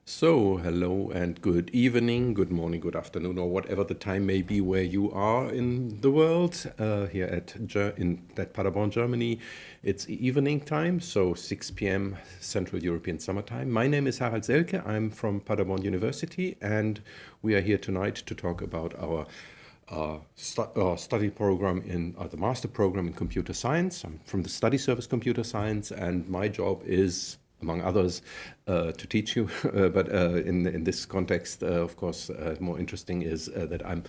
So, hello and good evening, good morning, good afternoon, or whatever the time may be where you are in the world. Here at Paderborn, Germany, it's evening time, so 6 p.m. Central European Summer Time. My name is Harald Selke. I'm from Paderborn University, and we are here tonight to talk about our study program the master program in computer science. I'm from the study service computer science, and my job is, among others, to teach you. But in this context, of course, more interesting is that I'm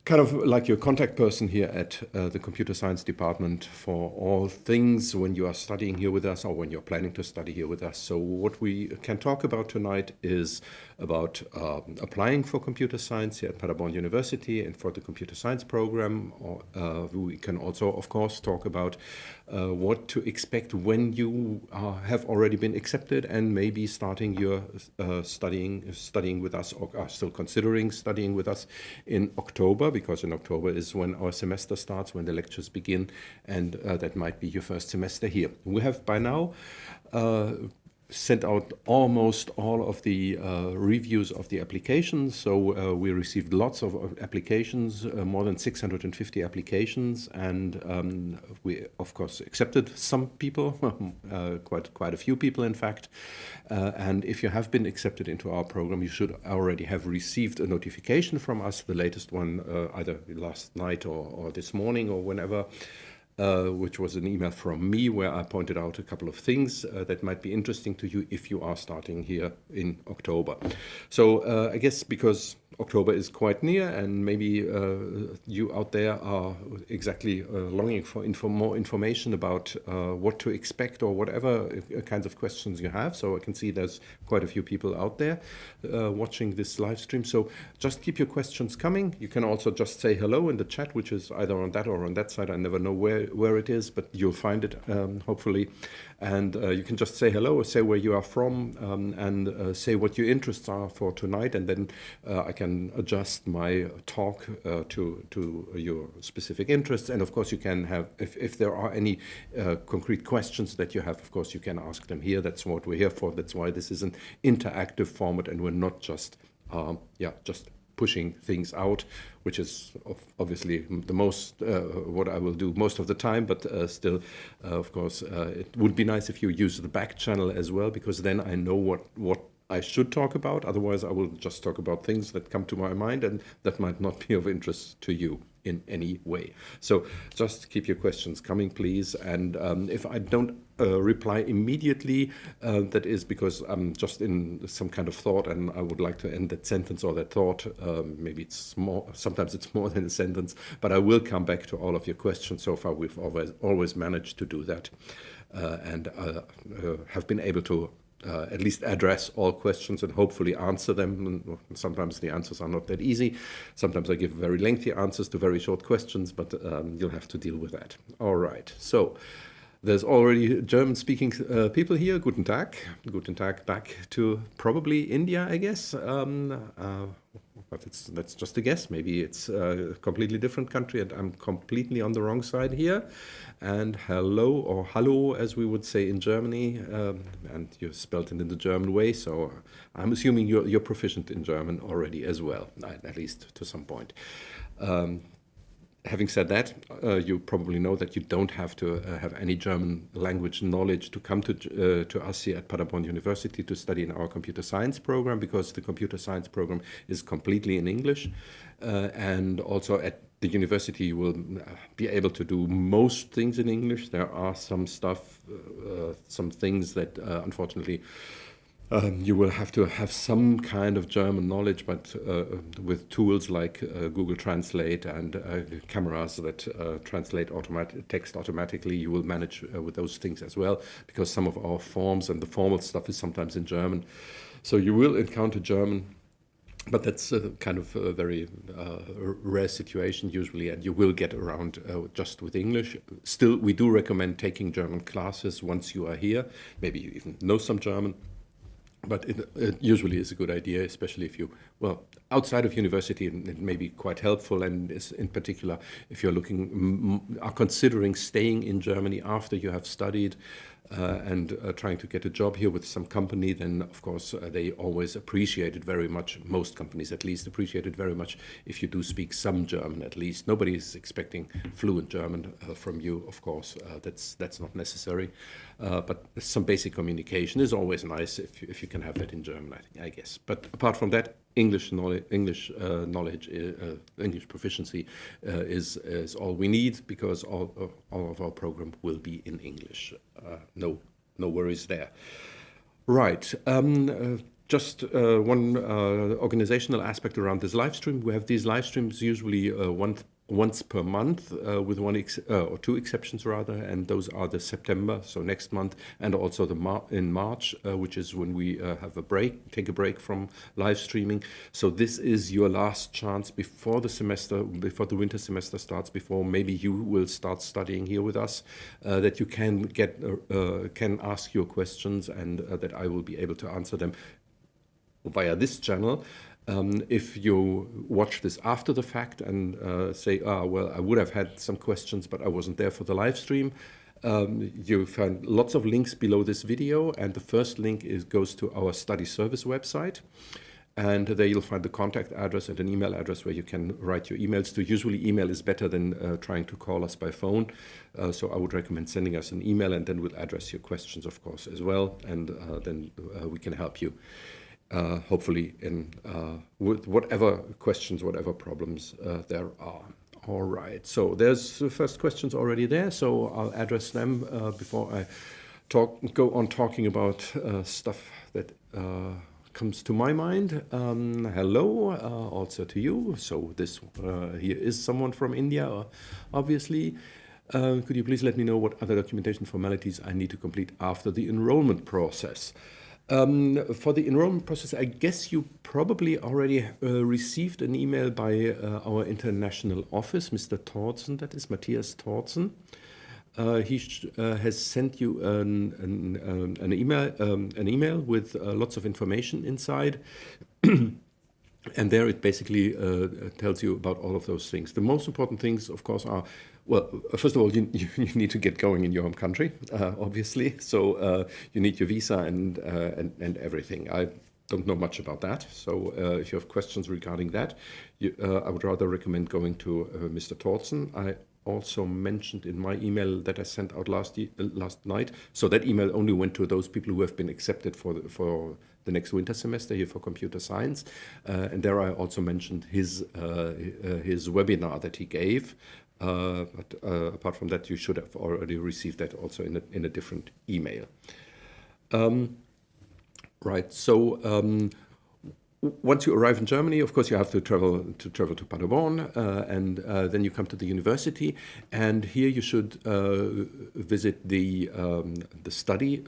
kind of like your contact person here at the computer science department for all things when you are studying here with us or when you're planning to study here with us. So what we can talk about tonight is about applying for computer science here at Paderborn University and for the computer science program. We can also, of course, talk about what to expect when you have already been accepted and maybe starting your studying with us, or are still considering studying with us in October, because in October is when our semester starts, when the lectures begin, and that might be your first semester here. We have by now sent out almost all of the reviews of the applications. So we received lots of applications, more than 650 applications, and we of course accepted some people, quite a few people in fact. And if you have been accepted into our program, you should already have received a notification from us, the latest one either last night or this morning or whenever. Which was an email from me where I pointed out a couple of things that might be interesting to you if you are starting here in October. So I guess because October is quite near, and maybe you out there are exactly longing for more information about what to expect or whatever kinds of questions you have. So I can see there's quite a few people out there watching this live stream. So just keep your questions coming. You can also just say hello in the chat, which is either on that or on that side. I never know where it is, but you'll find it hopefully. And you can just say hello, or say where you are from, and say what your interests are for tonight, and then I can adjust my talk to your specific interests. And of course you can have, if there are any concrete questions that you have, of course you can ask them here. That's what we're here for. That's why this is an interactive format, and we're not just just pushing things out, which is obviously the most what I will do most of the time, but still, of course, it would be nice if you use the back channel as well, because then I know what I should talk about. Otherwise, I will just talk about things that come to my mind, and that might not be of interest to you in any way. So just keep your questions coming, please. And if I don't reply immediately, that is because I'm just in some kind of thought and I would like to end that sentence or that thought. Maybe it's more, sometimes it's more than a sentence, but I will come back to all of your questions. So far, we've always managed to do that, and have been able to at least address all questions and hopefully answer them. And sometimes the answers are not that easy. Sometimes I give very lengthy answers to very short questions, but you'll have to deal with that. All right. So there's already German-speaking people here. Guten Tag. Guten Tag back to probably India, I guess. But that's just a guess. Maybe it's a completely different country and I'm completely on the wrong side here. And hello, or hallo, as we would say in Germany, and you spelled it in the German way. So I'm assuming you're proficient in German already as well, at least to some point. Having said that, you probably know that you don't have to have any German language knowledge to come to us here at Paderborn University to study in our computer science program, because the computer science program is completely in English. And also at the university you will be able to do most things in English. There are some things that unfortunately you will have to have some kind of German knowledge, but with tools like Google Translate and cameras that translate text automatically, you will manage with those things as well, because some of our forms and the formal stuff is sometimes in German. So you will encounter German, but that's kind of a very rare situation usually, and you will get around just with English. Still, we do recommend taking German classes once you are here. Maybe you even know some German. But it usually is a good idea, especially if you, well, outside of university, it may be quite helpful. And in particular, if you're are considering staying in Germany after you have studied, and trying to get a job here with some company, then of course they always appreciate it very much. Most companies at least appreciate it very much if you do speak some German at least. Nobody is expecting fluent German from you, of course. That's not necessary. But some basic communication is always nice if you can have that in German, I guess. But apart from that, English knowledge, English proficiency is all we need, because all of our program will be in English. No worries there. Right. Just one organizational aspect around this live stream. We have these live streams usually once per month, with or two exceptions rather, and those are the September, so next month, and also in March, which is when we take a break from live streaming. So this is your last chance before the winter semester starts, before maybe you will start studying here with us, that you can ask your questions, and that I will be able to answer them via this channel. If you watch this after the fact and say, well, I would have had some questions, but I wasn't there for the live stream, you find lots of links below this video, and the first link goes to our study service website. And there you'll find the contact address and an email address where you can write your emails to. Usually email is better than trying to call us by phone. So I would recommend sending us an email, and then we'll address your questions, of course, as well. And then we can help you. Hopefully with whatever questions, whatever problems there are. All right, so there's the first questions already there, so I'll address them before I go on talking about stuff that comes to my mind. Hello, also to you. So this here is someone from India, obviously. Could you please let me know what other documentation formalities I need to complete after the enrollment process? For the enrollment process, I guess you probably already received an email by our international office, Mr. Tortzen, that is Matthias Tortzen. He has sent you an email with lots of information inside. And there it basically tells you about all of those things. The most important things, of course, are, well, first of all, you need to get going in your home country, obviously. So you need your visa and everything. I don't know much about that. So if you have questions regarding that, I would rather recommend going to Mr. Tortzen. I also mentioned in my email that I sent out last night. So that email only went to those people who have been accepted for the next winter semester here for computer science. And there I also mentioned his webinar that he gave. But apart from that, you should have already received that also in a different email. Right. So once you arrive in Germany, of course, you have to travel to Paderborn, and then you come to the university. And here you should visit the study.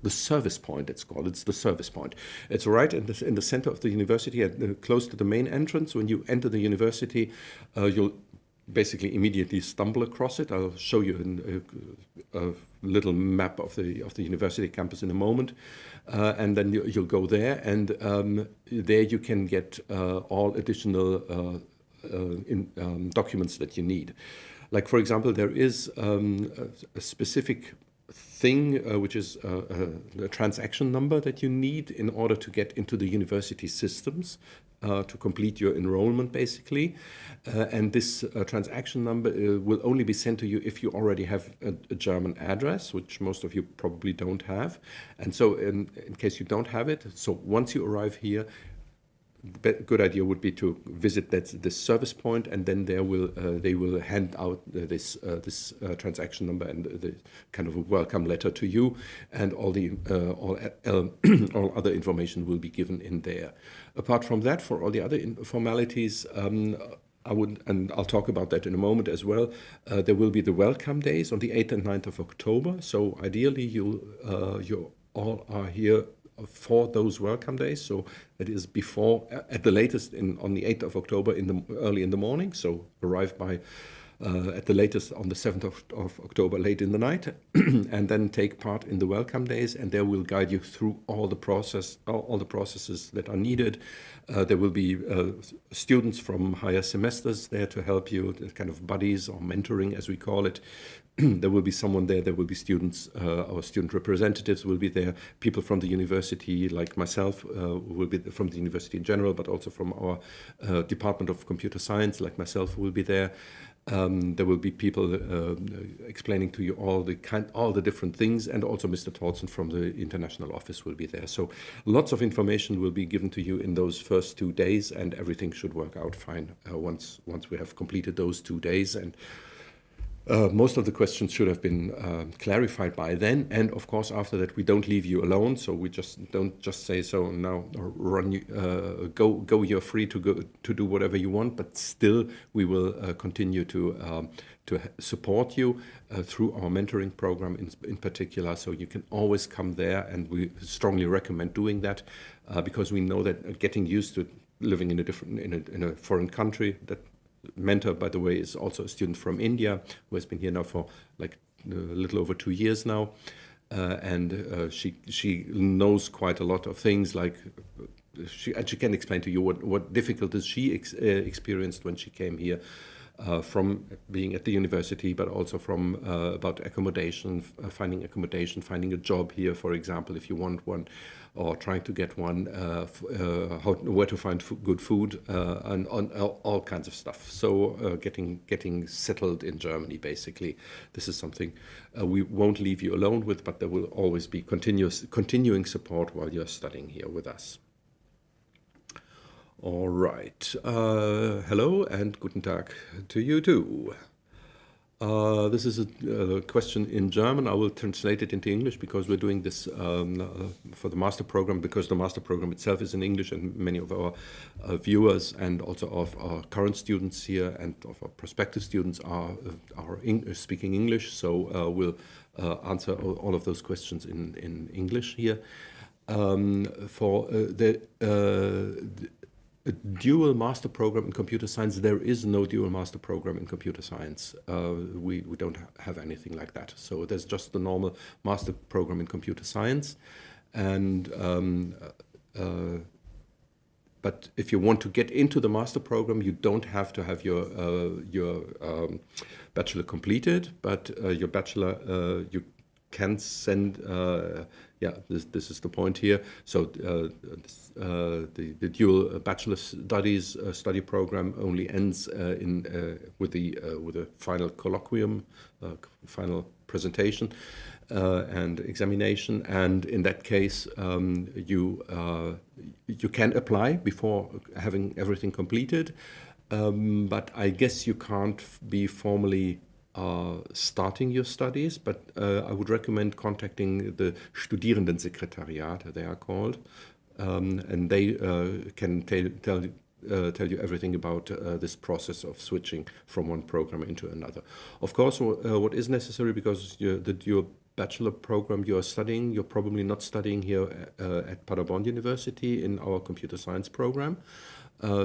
The service point, it's called. It's the service point. It's right in the center of the university, close to the main entrance. When you enter the university, you'll basically immediately stumble across it. I'll show you a little map of the university campus in a moment, and then you'll go there, and there you can get all additional documents that you need. Like, for example, there is a specific thing which is a transaction number that you need in order to get into the university systems to complete your enrollment, basically. And this transaction number will only be sent to you if you already have a German address, which most of you probably don't have. And so in case you don't have it, so once you arrive here, good idea would be to visit this service point, and then they will hand out this transaction number and the kind of a welcome letter to you, and all other information will be given in there. Apart from that, for all the other formalities, I'll talk about that in a moment as well. There will be the welcome days on the 8th and 9th of October. So ideally, you all are here for those welcome days. So that is before, at the latest, on the 8th of October, early in the morning. So arrive by at the latest on the 7th of October, late in the night, and then take part in the welcome days, and there we'll guide you through all the processes that are needed. There will be students from higher semesters there to help you, the kind of buddies or mentoring as we call it. There will be someone there, there will be students, our student representatives will be there, people from the university like myself will be from the university in general, but also from our Department of Computer Science like myself will be there. There will be people explaining to you all the different things, and also Mr. Tortzen from the international office will be there. So lots of information will be given to you in those first 2 days, and everything should work out fine once we have completed those 2 days. And most of the questions should have been clarified by then, and of course after that we don't leave you alone. So we don't just say, so now go. You're free to go to do whatever you want, but still we will continue to support you through our mentoring program in particular. So you can always come there, and we strongly recommend doing that because we know that getting used to living in a foreign country, that mentor, by the way, is also a student from India who has been here now for like a little over 2 years now, and she knows quite a lot of things. Like she can explain to you what difficulties she experienced when she came here. From being at the university, but also from about accommodation, finding a job here, for example, if you want one, or trying to get one, where to find good food, and on all kinds of stuff. So getting settled in Germany, basically, this is something we won't leave you alone with, but there will always be continuing support while you're studying here with us. All right. Hello and guten Tag to you too. This is a question in German. I will translate it into English because we're doing this for the master program, because the master program itself is in English, and many of our viewers and also of our current students here and of our prospective students are speaking English. So we'll answer all of those questions in English here. For the dual master program in computer science, there is no dual master program in computer science. We don't have anything like that. So there's just the normal master program in computer science. And but if you want to get into the master program, you don't have to have your bachelor completed, but your bachelor you can send. This is the point here. So the dual bachelor studies study program only ends with a final colloquium, final presentation and examination. And in that case, you can apply before having everything completed. But I guess you can't be formally starting your studies, but I would recommend contacting the Studierendensekretariat, they are called, and they can tell you everything about this process of switching from one program into another. Of course, what is necessary, because your bachelor program you are studying, you're probably not studying here at Paderborn University in our computer science program.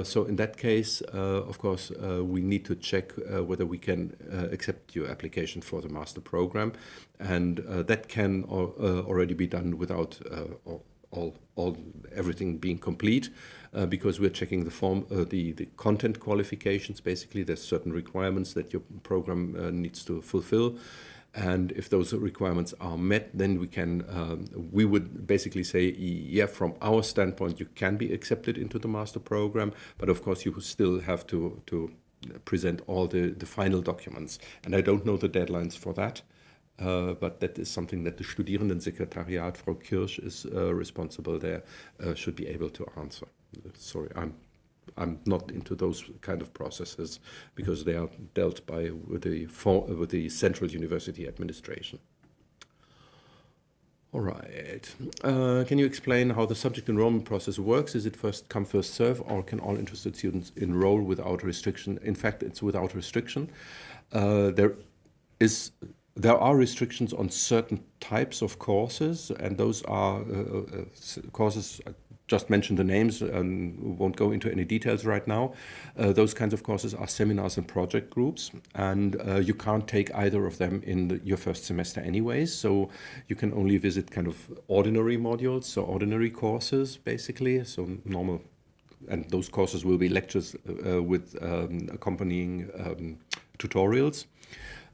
So in that case, of course, we need to check whether we can accept your application for the master program, and that can already be done without everything being complete, because we're checking the content qualifications. Basically, there's certain requirements that your program needs to fulfill. And if those requirements are met, then we would basically say, yeah, from our standpoint, you can be accepted into the master program. But of course, you still have to present all the final documents. And I don't know the deadlines for that. But that is something that the Studierendensekretariat, Frau Kirsch, is responsible there, should be able to answer. Sorry, I'm not into those kind of processes because they are dealt with the Central University Administration. All right. Can you explain how the subject enrollment process works? Is it first come, first serve, or can all interested students enroll without restriction? In fact, it's without restriction. There are restrictions on certain types of courses, and those are courses just mention the names and won't go into any details right now. Those kinds of courses are seminars and project groups, and you can't take either of them in your first semester anyways, so you can only visit kind of ordinary modules, so ordinary courses basically, so normal, and those courses will be lectures with accompanying tutorials.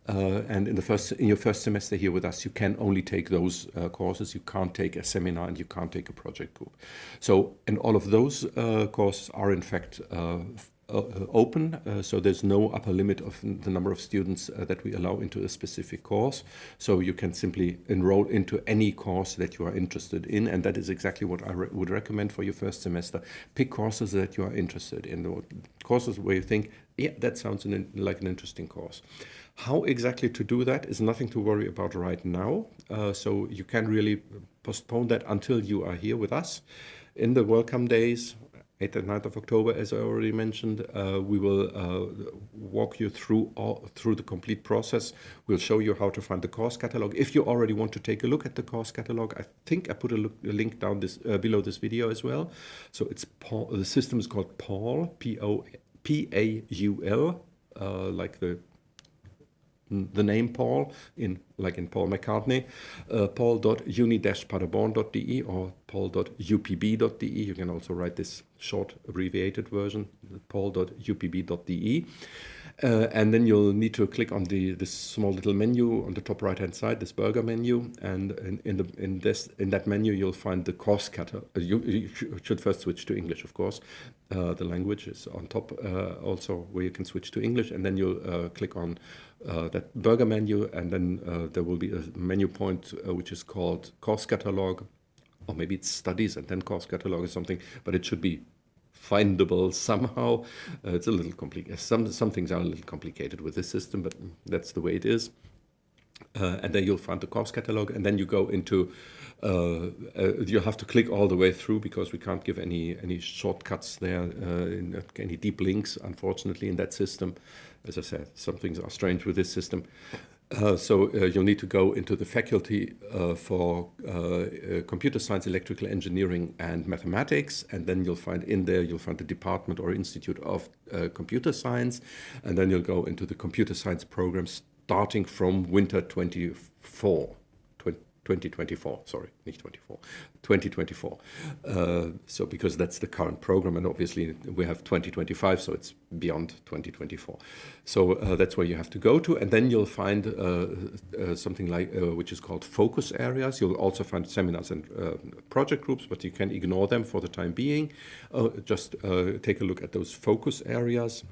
And in your first semester here with us, you can only take those courses. You can't take a seminar and you can't take a project group. So, and all of those courses are in fact open. So there's no upper limit of the number of students that we allow into a specific course. So you can simply enroll into any course that you are interested in, and that is exactly what I would recommend for your first semester. Pick courses that you are interested in, courses where you think, yeah, that sounds like an interesting course. How exactly to do that is nothing to worry about right now. So you can really postpone that until you are here with us. In the welcome days, 8th and 9th of October, as I already mentioned, we will walk you through the complete process. We'll show you how to find the course catalog. If you already want to take a look at the course catalog, I think I put a link down below this video as well. So it's Paul, the system is called Paul, P-A-U-L, like the name Paul, like in Paul McCartney, paul.uni-paderborn.de or paul.upb.de. You can also write this short abbreviated version, paul.upb.de. And then you'll need to click on this small little menu on the top right-hand side, this burger menu, and in that menu you'll find the course catalog. You should first switch to English, of course. The language is on top also, where you can switch to English, and then you'll click on that burger menu, and then there will be a menu point which is called course catalog, or maybe it's studies and then course catalog or something, but it should be findable somehow. It's a little complicated. Some things are a little complicated with this system, but that's the way it is. And then you'll find the course catalog, and then you go into, you'll have to click all the way through, because we can't give any shortcuts there, any deep links, unfortunately, in that system. As I said, some things are strange with this system. So you'll need to go into the faculty for computer science, electrical engineering, and mathematics, and then you'll find the department or institute of computer science, and then you'll go into the computer science program starting from winter 2024, sorry, not 24, 2024. So because that's the current program, and obviously we have 2025, so it's beyond 2024. So that's where you have to go to, and then you'll find something like which is called focus areas. You'll also find seminars and project groups, but you can ignore them for the time being. Just take a look at those focus areas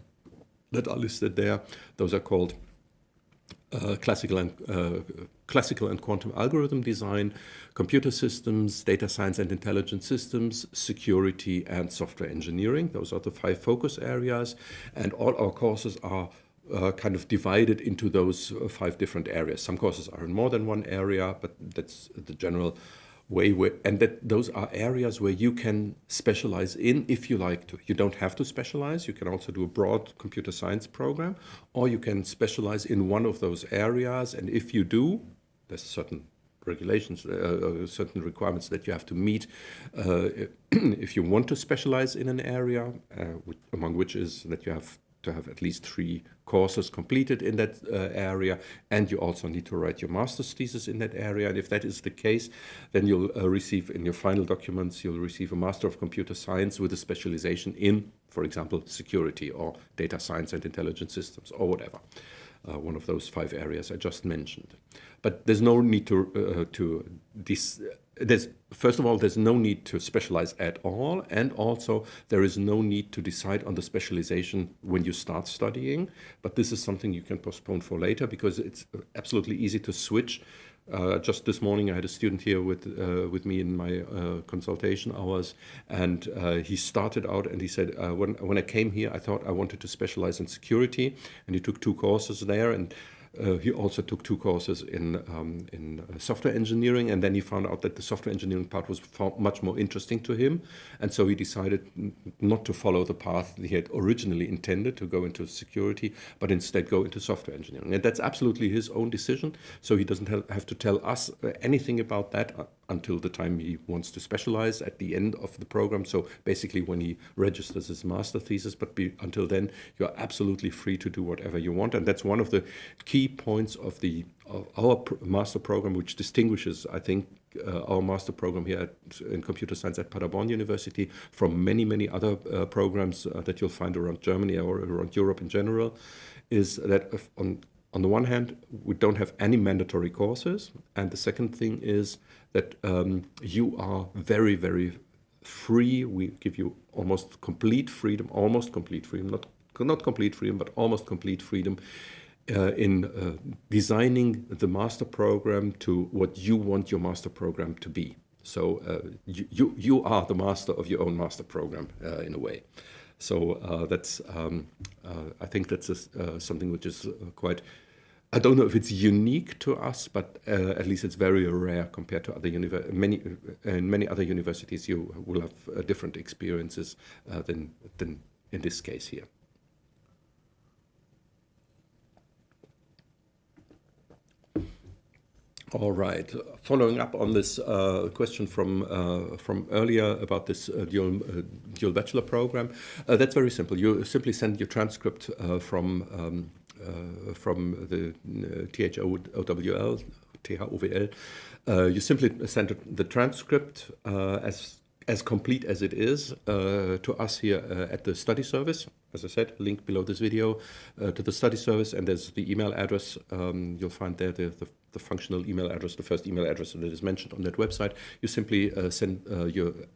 that are listed there. Those are called classical and quantum algorithm design, computer systems, data science and intelligent systems, security, and software engineering. Those are the 5 focus areas, and all our courses are kind of divided into those 5 different areas. Some courses are in more than one area, but that's the general way, and those are areas where you can specialize in if you like to. You don't have to specialize. You can also do a broad computer science program, or you can specialize in one of those areas, and if you do, there's certain regulations, certain requirements that you have to meet if you want to specialize in an area, among which is that you have to have at least 3 courses completed in that area, and you also need to write your master's thesis in that area. And if that is the case, then you'll receive in your final documents, you'll receive a Master of Computer Science with a specialization in, for example, security or data science and intelligent systems or whatever. One of those 5 areas I just mentioned. But there's no need first of all, there's no need to specialize at all, and also there is no need to decide on the specialization when you start studying. But this is something you can postpone for later, because it's absolutely easy to switch. Just this morning I had a student here with me in my consultation hours, and he started out and he said, when I came here, I thought I wanted to specialize in security, and he took 2 courses there, and he also took 2 courses in software engineering, and then he found out that the software engineering part was much more interesting to him, and so he decided not to follow the path he had originally intended to go into security, but instead go into software engineering. And that's absolutely his own decision, so he doesn't have to tell us anything about that. until the time he wants to specialize at the end of the program. So basically when he registers his master thesis, but until then, you're absolutely free to do whatever you want. And that's one of the key points of our master program, which distinguishes, I think, our master program here in computer science at Paderborn University from many, many other programs that you'll find around Germany or around Europe in general, is that on the one hand, we don't have any mandatory courses. And the second thing is that you are very, very free. We give you almost complete freedom, not complete freedom, but almost complete freedom in designing the master program to what you want your master program to be. So you are the master of your own master program in a way. So I think that's something which is quite, I don't know if it's unique to us, but at least it's very rare compared to other many other universities. You will have different experiences than in this case here. All right. Following up on this question from earlier about this dual bachelor program, that's very simple. You simply send your transcript from the THOWL. You simply send the transcript as complete as it is to us here at the study service. As I said, link below this video to the study service, and there's the email address. You'll find there the functional email address, the first email address that is mentioned on that website. You simply send the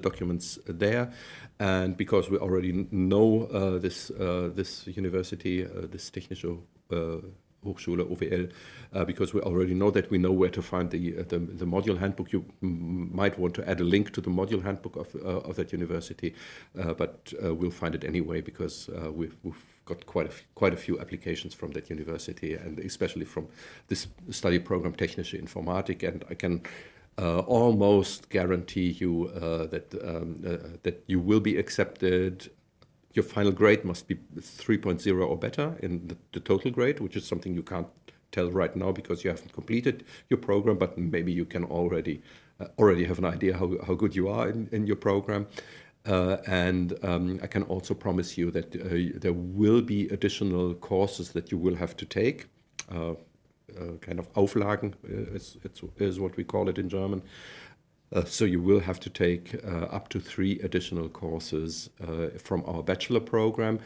documents there, and because we already know this university, this Technische Hochschule OWL, because we already know that, we know where to find the module handbook. You might want to add a link to the module handbook of that university, but we'll find it anyway, because we've got quite a few applications from that university, and especially from this study program Technische Informatik, and I can almost guarantee you that you will be accepted. Your final grade must be 3.0 or better in the total grade, which is something you can't tell right now because you haven't completed your program, but maybe you can already have an idea how good you are in your program. And I can also promise you that there will be additional courses that you will have to take. Kind of Auflagen is what we call it in German. So you will have to take up to 3 additional courses from our bachelor program.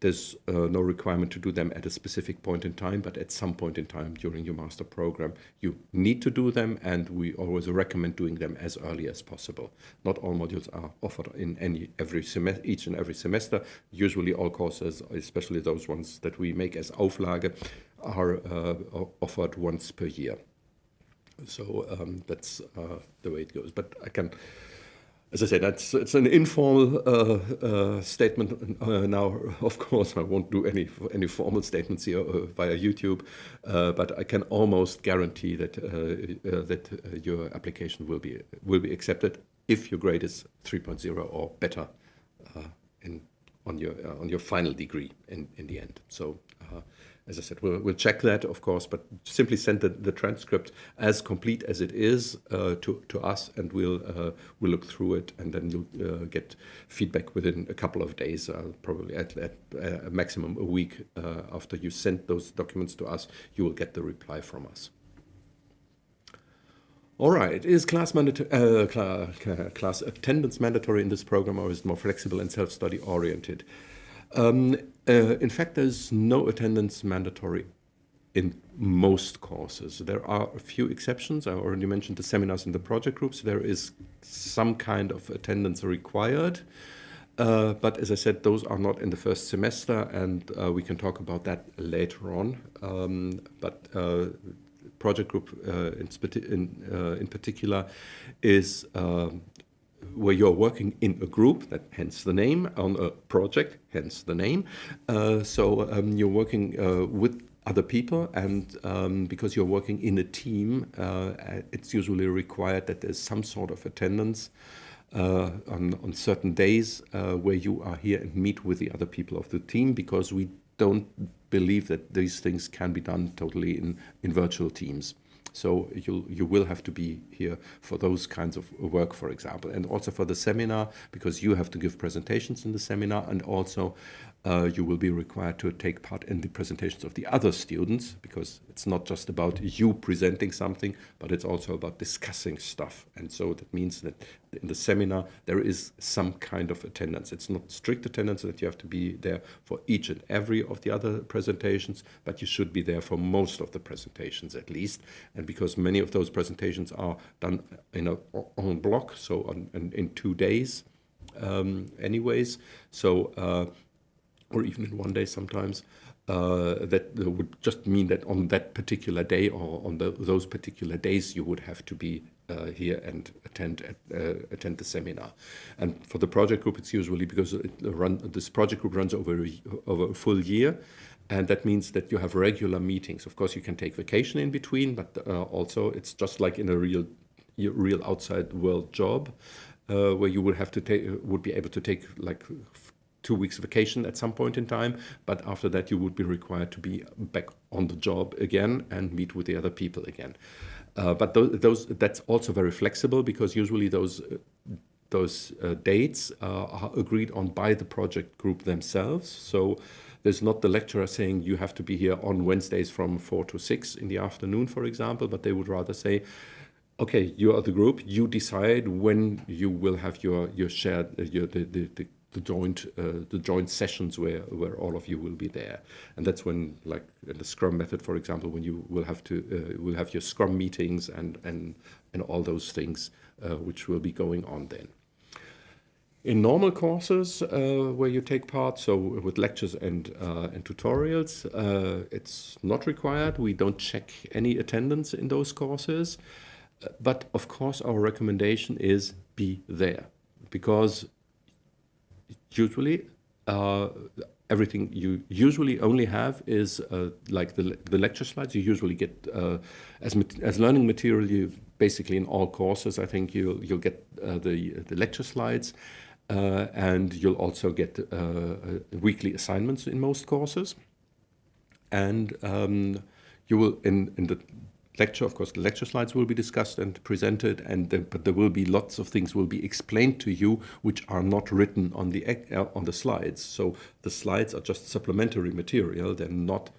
There's no requirement to do them at a specific point in time, but at some point in time during your master program, you need to do them, and we always recommend doing them as early as possible. Not all modules are offered in each and every semester. Usually all courses, especially those ones that we make as Auflage, are offered once per year. So that's the way it goes. But I can, as I said, it's an informal statement now. Of course, I won't do any formal statements here via YouTube, but I can almost guarantee that that your application will be accepted if your grade is 3.0 or better on your final degree in the end. So. As I said, we'll check that, of course, but simply send the transcript as complete as it is to us, and we'll look through it, and then you'll get feedback within a couple of days, probably at a maximum a week after you send those documents to us. You will get the reply from us. All right, is class attendance mandatory in this program, or is it more flexible and self-study oriented? In fact, there's no attendance mandatory in most courses. There are a few exceptions. I already mentioned the seminars and the project groups. There is some kind of attendance required. But as I said, those are not in the first semester, and we can talk about that later on. But project group in particular is where you're working in a group, that hence the name, on a project, hence the name. So you're working with other people, and because you're working in a team, it's usually required that there's some sort of attendance on certain days where you are here and meet with the other people of the team, because we don't believe that these things can be done totally in virtual teams. So you will have to be here for those kinds of work, for example, and also for the seminar, because you have to give presentations in the seminar, and also you will be required to take part in the presentations of the other students, because it's not just about you presenting something, but it's also about discussing stuff. And so that means that in the seminar there is some kind of attendance. It's not strict attendance that you have to be there for each and every of the other presentations, but you should be there for most of the presentations at least. And because many of those presentations are done in a en bloc, so in 2 days anyways, so or even in 1 day sometimes, that would just mean that on that particular day or on those particular days you would have to be here and attend the seminar. And for the project group, it's usually because this project group runs over a full year, and that means that you have regular meetings. Of course, you can take vacation in between, but also it's just like in a real outside world job, where you would be able to take like 2 weeks vacation at some point in time, but after that you would be required to be back on the job again and meet with the other people again. But that's also very flexible, because usually those dates are agreed on by the project group themselves. So there's not the lecturer saying you have to be here on Wednesdays from 4 to 6 in the afternoon, for example, but they would rather say, okay, you are the group, you decide when you will have your shared the joint sessions where all of you will be there. And that's when, like in the Scrum method, for example, when you will have your Scrum meetings and all those things which will be going on then. In normal courses where you take part, so with lectures and tutorials, it's not required. We don't check any attendance in those courses. But of course, our recommendation is be there, because usually everything you usually only have is like the lecture slides. You usually get as learning material. You basically in all courses, I think you'll get the lecture slides, and you'll also get weekly assignments in most courses. And you will in the lecture, of course, the lecture slides will be discussed and presented, but there will be lots of things will be explained to you which are not written on the slides. So the slides are just supplementary material; they're not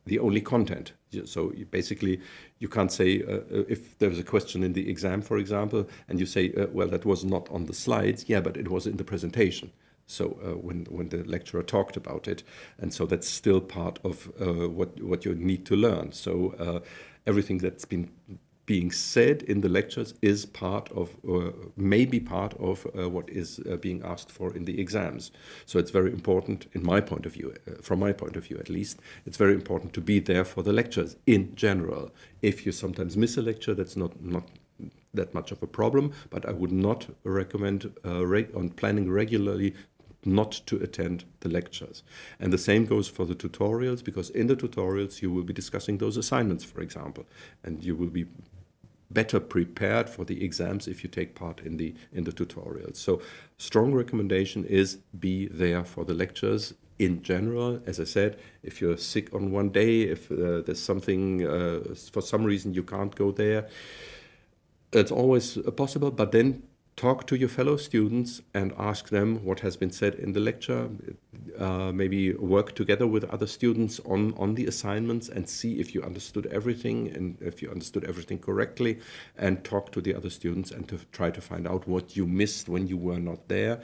the only content. So basically, you can't say if there's a question in the exam, for example, and you say, well, that was not on the slides. Yeah, but it was in the presentation. So when the lecturer talked about it, and so that's still part of what you need to learn. So everything that's been being said in the lectures is part of, or maybe part of, what is being asked for in the exams. So it's very important, in my point of view, from my point of view at least, it's very important to be there for the lectures in general. If you sometimes miss a lecture, that's not that much of a problem, but I would not recommend on planning regularly not to attend the lectures. And the same goes for the tutorials, because in the tutorials you will be discussing those assignments, for example, and you will be better prepared for the exams if you take part in the tutorials. So strong recommendation is be there for the lectures in general. As I said, if you're sick on one day, if there's something, for some reason you can't go there, it's always possible, but then talk to your fellow students and ask them what has been said in the lecture. Maybe work together with other students on the assignments and see if you understood everything and if you understood everything correctly, and talk to the other students and to try to find out what you missed when you were not there.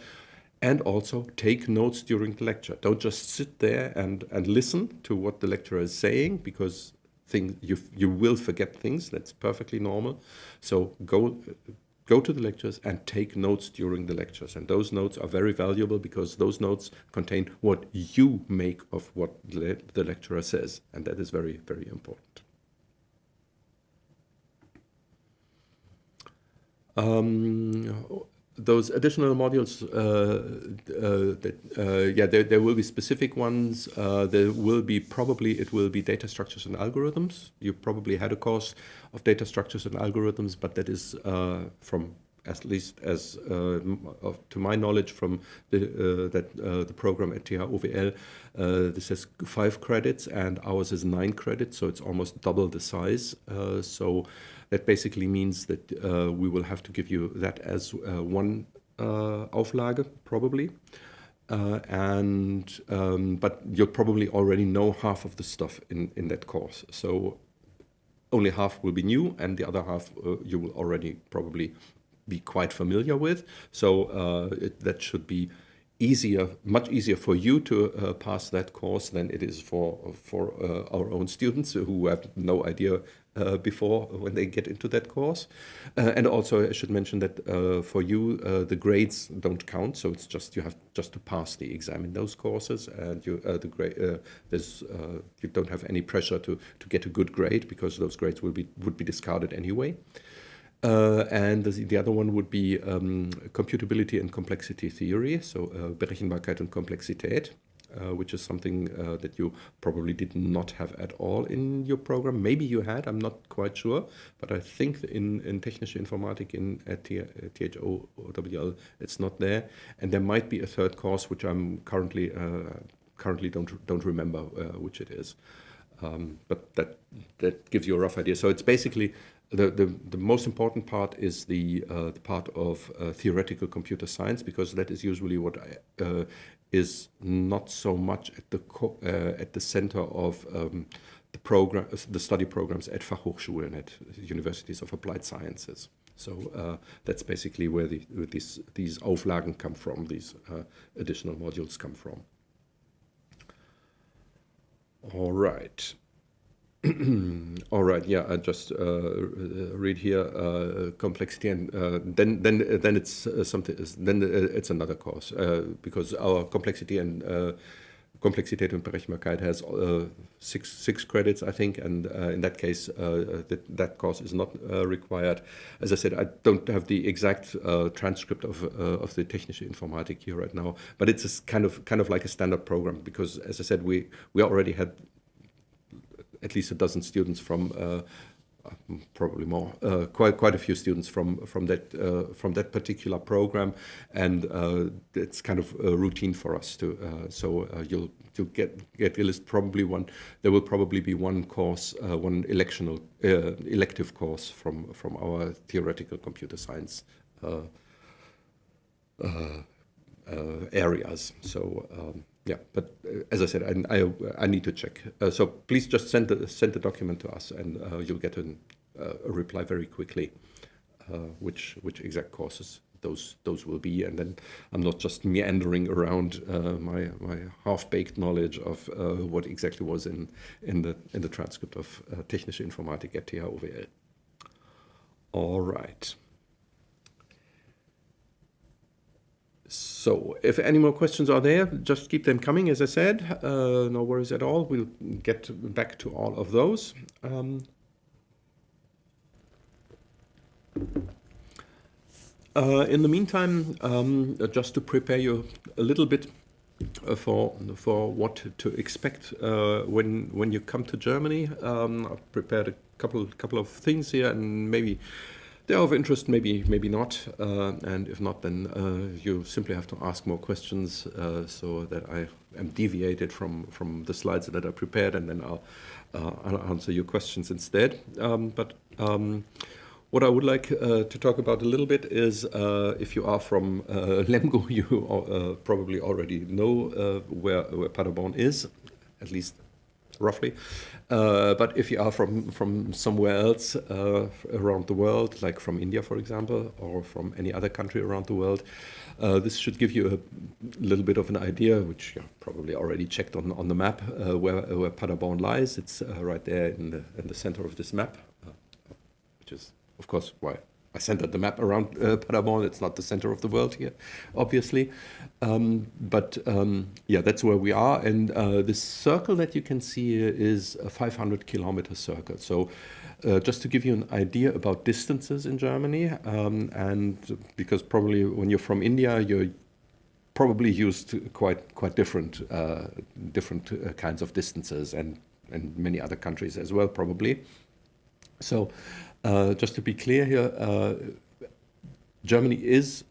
And also take notes during the lecture. Don't just sit there and listen to what the lecturer is saying, because you will forget things. That's perfectly normal. So go to the lectures and take notes during the lectures. And those notes are very valuable, because those notes contain what you make of what the lecturer says. And that is very, very important. Those additional modules, there will be specific ones. There will be it will be data structures and algorithms. You probably had a course of data structures and algorithms, but that is from at least as to my knowledge from the program at THOWL, this has 5 credits and ours is 9 credits, so it's almost double the size. So that basically means that we will have to give you that as one Auflage, probably. But you'll probably already know half of the stuff in that course. So only half will be new, and the other half you will already probably be quite familiar with. So that should be much easier for you to pass that course than it is for our own students who have no idea before when they get into that course. And also I should mention that for you the grades don't count, so it's just you have just to pass the exam in those courses, and you don't have any pressure to get a good grade, because those grades would be discarded anyway. And the other one would be computability and complexity theory, so Berechenbarkeit und Komplexität, which is something that you probably did not have at all in your program. Maybe you had, I'm not quite sure, but I think in Technische Informatik at THOWL it's not there. And there might be a third course which I'm currently don't remember which it is. But that gives you a rough idea. So it's basically the most important part is the part of theoretical computer science, because that is usually what is not so much at the center of the study programs at Fachhochschulen, at universities of applied sciences. So that's basically where these Auflagen come from, these additional modules come from. All right. All right. Yeah, I just read here complexity, and then it's something. Then it's another course because our complexity and Komplexität und Berechenbarkeit has six credits, I think, and in that case, that course is not required. As I said, I don't have the exact transcript of the Technische Informatik here right now, but it's kind of like a standard program, because, as I said, we already had at least a dozen students from, probably more, quite a few students from that particular program, and it's kind of a routine for us to. So you'll get a list. There will probably be one course, one elective course from our theoretical computer science areas. So. Yeah, but as I said, I need to check. So please just send the document to us, and you'll get a reply very quickly, which exact courses those will be, and then I'm not just meandering around my half-baked knowledge of what exactly was in the transcript of Technische Informatik at THOWL. All right. So if any more questions are there, just keep them coming, as I said. No worries at all. We'll get back to all of those. In the meantime, just to prepare you a little bit for what to expect when you come to Germany, I've prepared a couple of things here, and maybe they're of interest, maybe not, and if not, then you simply have to ask more questions so that I am deviated from the slides that I prepared, and then I'll answer your questions instead. But what I would like to talk about a little bit is, if you are from Lemgo, you probably already know where Paderborn is, at least roughly. But if you are from somewhere else around the world, like from India, for example, or from any other country around the world, this should give you a little bit of an idea, which you probably already checked on the map, where Paderborn lies. It's right there in the center of this map, which is, of course, why I centered the map around Paderborn. It's not the center of the world here, obviously. But yeah, that's where we are. And this circle that you can see here is a 500-kilometer circle. So just to give you an idea about distances in Germany, and because probably when you're from India, you're probably used to quite different kinds of distances, and many other countries as well, probably. So just to be clear here, Germany is,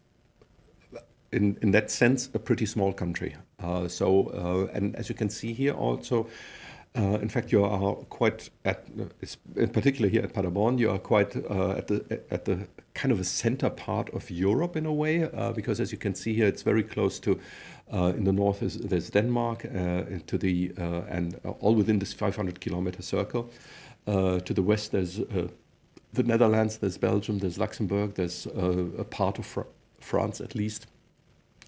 in that sense, a pretty small country. And as you can see here also, in fact, you are quite in particular here at Paderborn, you are quite at the kind of a center part of Europe in a way, because as you can see here, it's very close to. In the north there's Denmark, and all within this 500-kilometer circle. To the west there's the Netherlands, there's Belgium, there's Luxembourg, there's a part of France at least.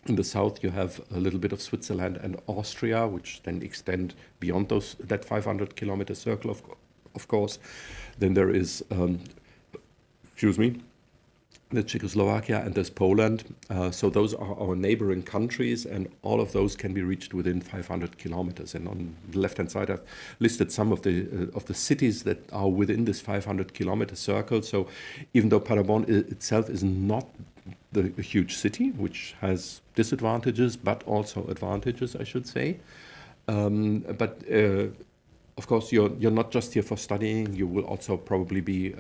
In the south, you have a little bit of Switzerland and Austria, which then extend beyond that 500-kilometer circle, of course. Then there is, there's Czechoslovakia and there's Poland. So those are our neighboring countries, and all of those can be reached within 500 kilometers. And on the left-hand side, I've listed some of the cities that are within this 500-kilometer circle. So even though Paderborn itself is not a huge city, which has disadvantages, but also advantages, I should say. Of course, you're not just here for studying. You will also probably be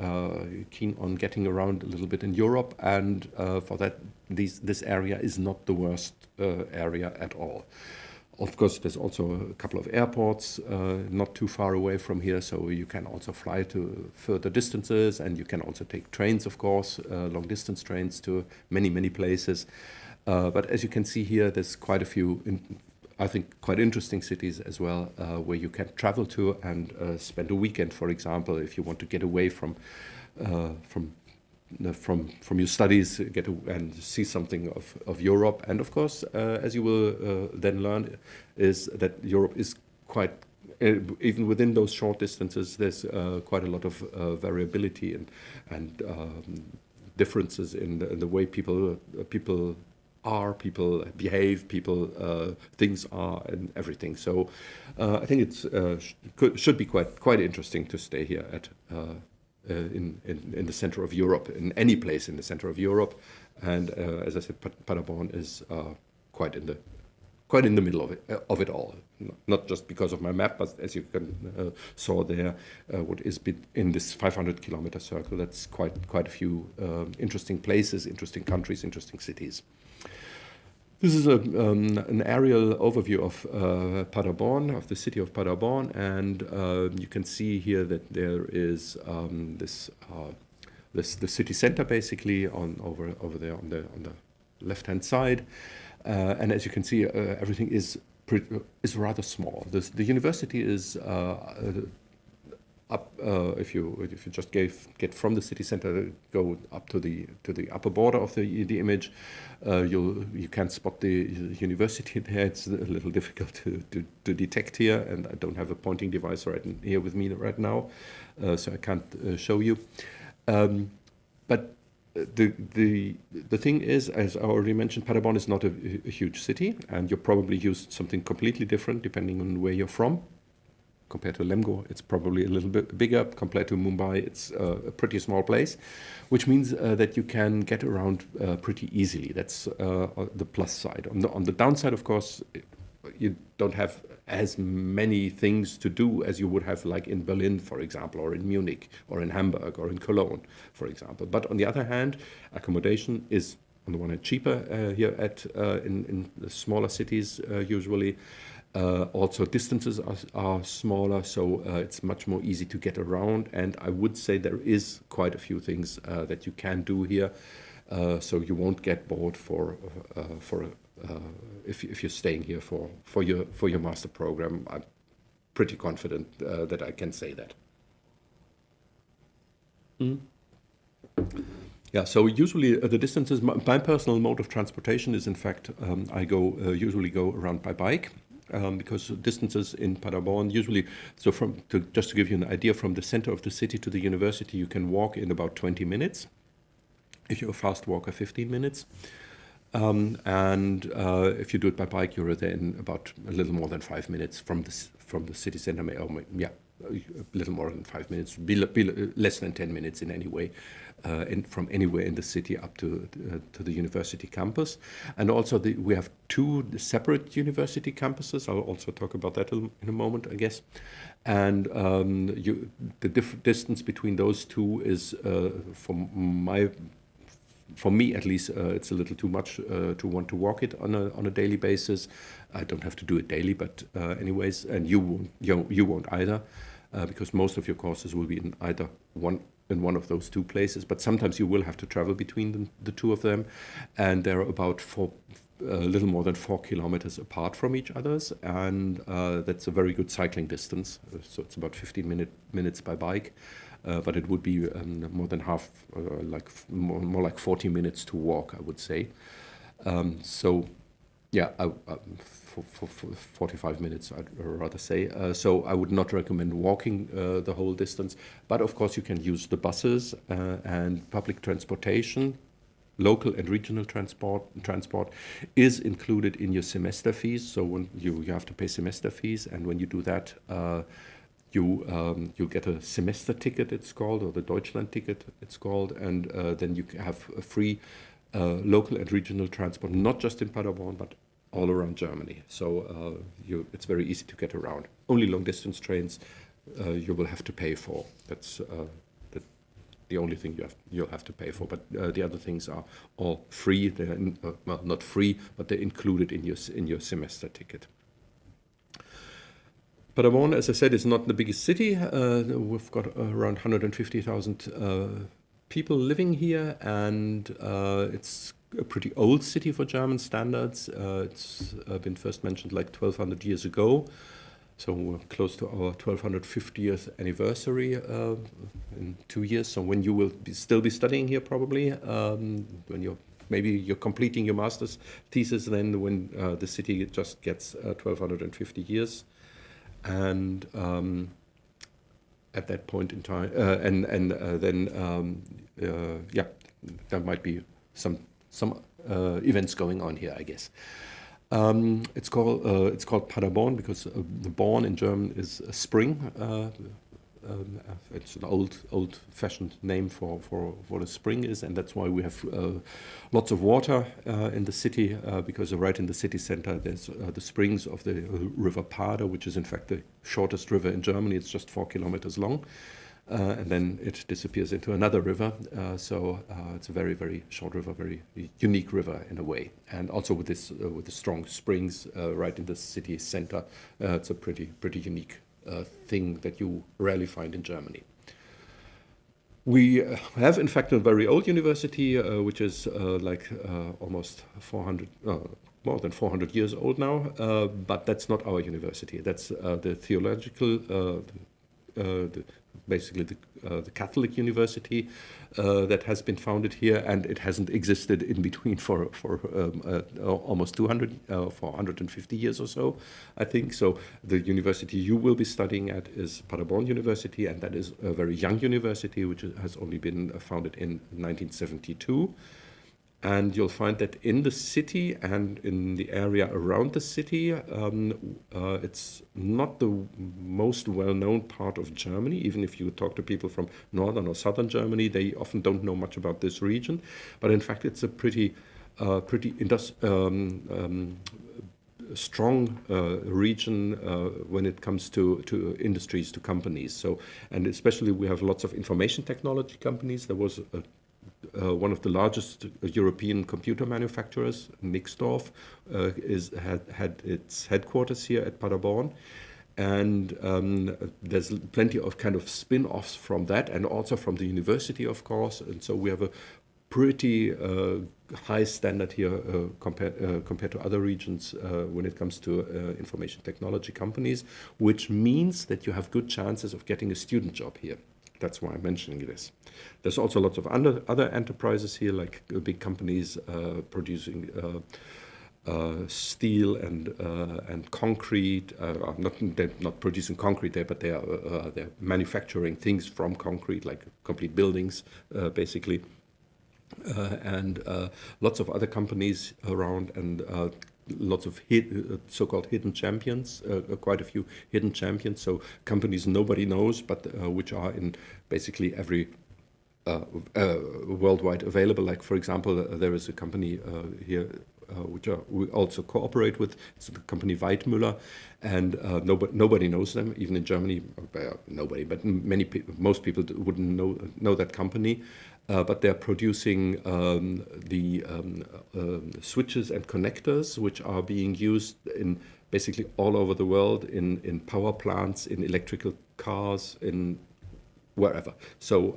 keen on getting around a little bit in Europe, and for that, this area is not the worst area at all. Of course, there's also a couple of airports not too far away from here, so you can also fly to further distances, and you can also take trains, of course, long-distance trains to many, many places. But as you can see here, there's quite a few, I think, quite interesting cities as well, where you can travel to and spend a weekend, for example, if you want to get away from your studies, and see something of Europe. And of course, as you will then learn, is that Europe is quite, even within those short distances, there's quite a lot of variability and differences in the way people behave, things are, and everything. So I think should be quite interesting to stay here at. In the center of Europe, in any place in the center of Europe, and as I said, Paderborn is quite in the middle of it all. Not just because of my map, but as you saw there, what is in this 500-kilometer circle. That's quite a few interesting places, interesting countries, interesting cities. This is an aerial overview of Paderborn, of the city of Paderborn, and you can see here that there is the city center basically over there on the left-hand side, and as you can see, everything is rather small. The university is up. If you just get from the city center, go up to the upper border of the image, you can spot the university there. It's a little difficult to detect here, and I don't have a pointing device right here with me right now, so I can't show you. But the thing is, as I already mentioned, Paderborn is not a huge city, and you're probably used something completely different depending on where you're from. Compared to Lemgo, it's probably a little bit bigger. Compared to Mumbai, it's a pretty small place, which means that you can get around pretty easily. That's the plus side. On the downside, of course, you don't have as many things to do as you would have like in Berlin, for example, or in Munich, or in Hamburg, or in Cologne, for example. But on the other hand, accommodation is on the one hand cheaper here in the smaller cities usually. Also, distances are smaller, so it's much more easy to get around. And I would say there is quite a few things that you can do here, so you won't get bored if you're staying here for your master program. I'm pretty confident that I can say that. Yeah, so usually the distances. My personal mode of transportation is, in fact, I usually go around by bike. Because distances in Paderborn usually, just to give you an idea, from the center of the city to the university, you can walk in about 20 minutes. If you're a fast walker, 15 minutes. And if you do it by bike, you're there in about a little more than 5 minutes from the city center. Yeah, a little more than 5 minutes, be less than 10 minutes in any way, and from anywhere in the city up to the university campus. And also we have two separate university campuses. I'll also talk about that in a moment, I guess. And the distance between those two is, from for me at least, it's a little too much to want to walk it on a daily basis. I don't have to do it daily, but anyways, and you won't either, because most of your courses will be in either one of those two places. But sometimes you will have to travel between the two of them, and they're about a little more than 4 kilometers apart from each other's, and that's a very good cycling distance. So it's about 15 minutes by bike. But it would be more than half, more like 40 minutes to walk, I would say. So, yeah, for 45 minutes, I'd rather say. So I would not recommend walking the whole distance. But of course, you can use the buses and public transportation. Local and regional transport is included in your semester fees. So when you have to pay semester fees, and when you do that, you get a semester ticket, it's called, or the Deutschland ticket, it's called, and then you have a free local and regional transport, not just in Paderborn, but all around Germany. So it's very easy to get around. Only long distance trains you will have to pay for. That's the only thing you'll have to pay for. But the other things are all free. They're well, not free, but they're included in your semester ticket. Paderborn, as I said, is not the biggest city. We've got around 150,000 people living here, and it's a pretty old city for German standards. It's been first mentioned like 1,200 years ago, so we're close to our 1250th anniversary in 2 years. So when you will still be studying here, probably when you're completing your master's thesis, then when the city just gets 1,250 years. And at that point in time, then there might be some events going on here, I guess. It's called Paderborn because the Born in German is a spring. It's an old-fashioned name for what a spring is, and that's why we have lots of water in the city, because right in the city center there's the springs of the river Pader, which is in fact the shortest river in Germany. It's just 4 kilometers long, and then it disappears into another river. So it's a very, very short river, very unique river in a way, and also with the strong springs right in the city center, it's a pretty unique thing that you rarely find in Germany. We have, in fact, a very old university, which is almost 400, more than 400 years old now, but that's not our university. That's the theological, basically the Catholic university that has been founded here, and it hasn't existed in between for almost 450 years or so, I think. So the university you will be studying at is Paderborn University, and that is a very young university, which has only been founded in 1972. And you'll find that in the city and in the area around the city, it's not the most well-known part of Germany. Even if you talk to people from northern or southern Germany, they often don't know much about this region. But in fact, it's a pretty strong region when it comes to industries, to companies. So, and especially we have lots of information technology companies. There was one of the largest European computer manufacturers, Nixdorf, had its headquarters here at Paderborn. And there's plenty of kind of spin-offs from that, and also from the university, of course. And so we have a pretty high standard here compared to other regions when it comes to information technology companies, which means that you have good chances of getting a student job here. That's why I'm mentioning this. There's also lots of other enterprises here, like big companies producing steel and concrete. They're not producing concrete there, but they're manufacturing things from concrete, like complete buildings, basically. And lots of other companies around, and lots of so-called hidden champions, quite a few hidden champions, so companies nobody knows, but which are in basically every worldwide available. Like, for example, there is a company here which we also cooperate with. It's the company Weidmüller, and nobody knows them, even in Germany. Nobody, but most people wouldn't know that company. but they're producing the switches and connectors, which are being used in basically all over the world in power plants, in electrical cars, in wherever. So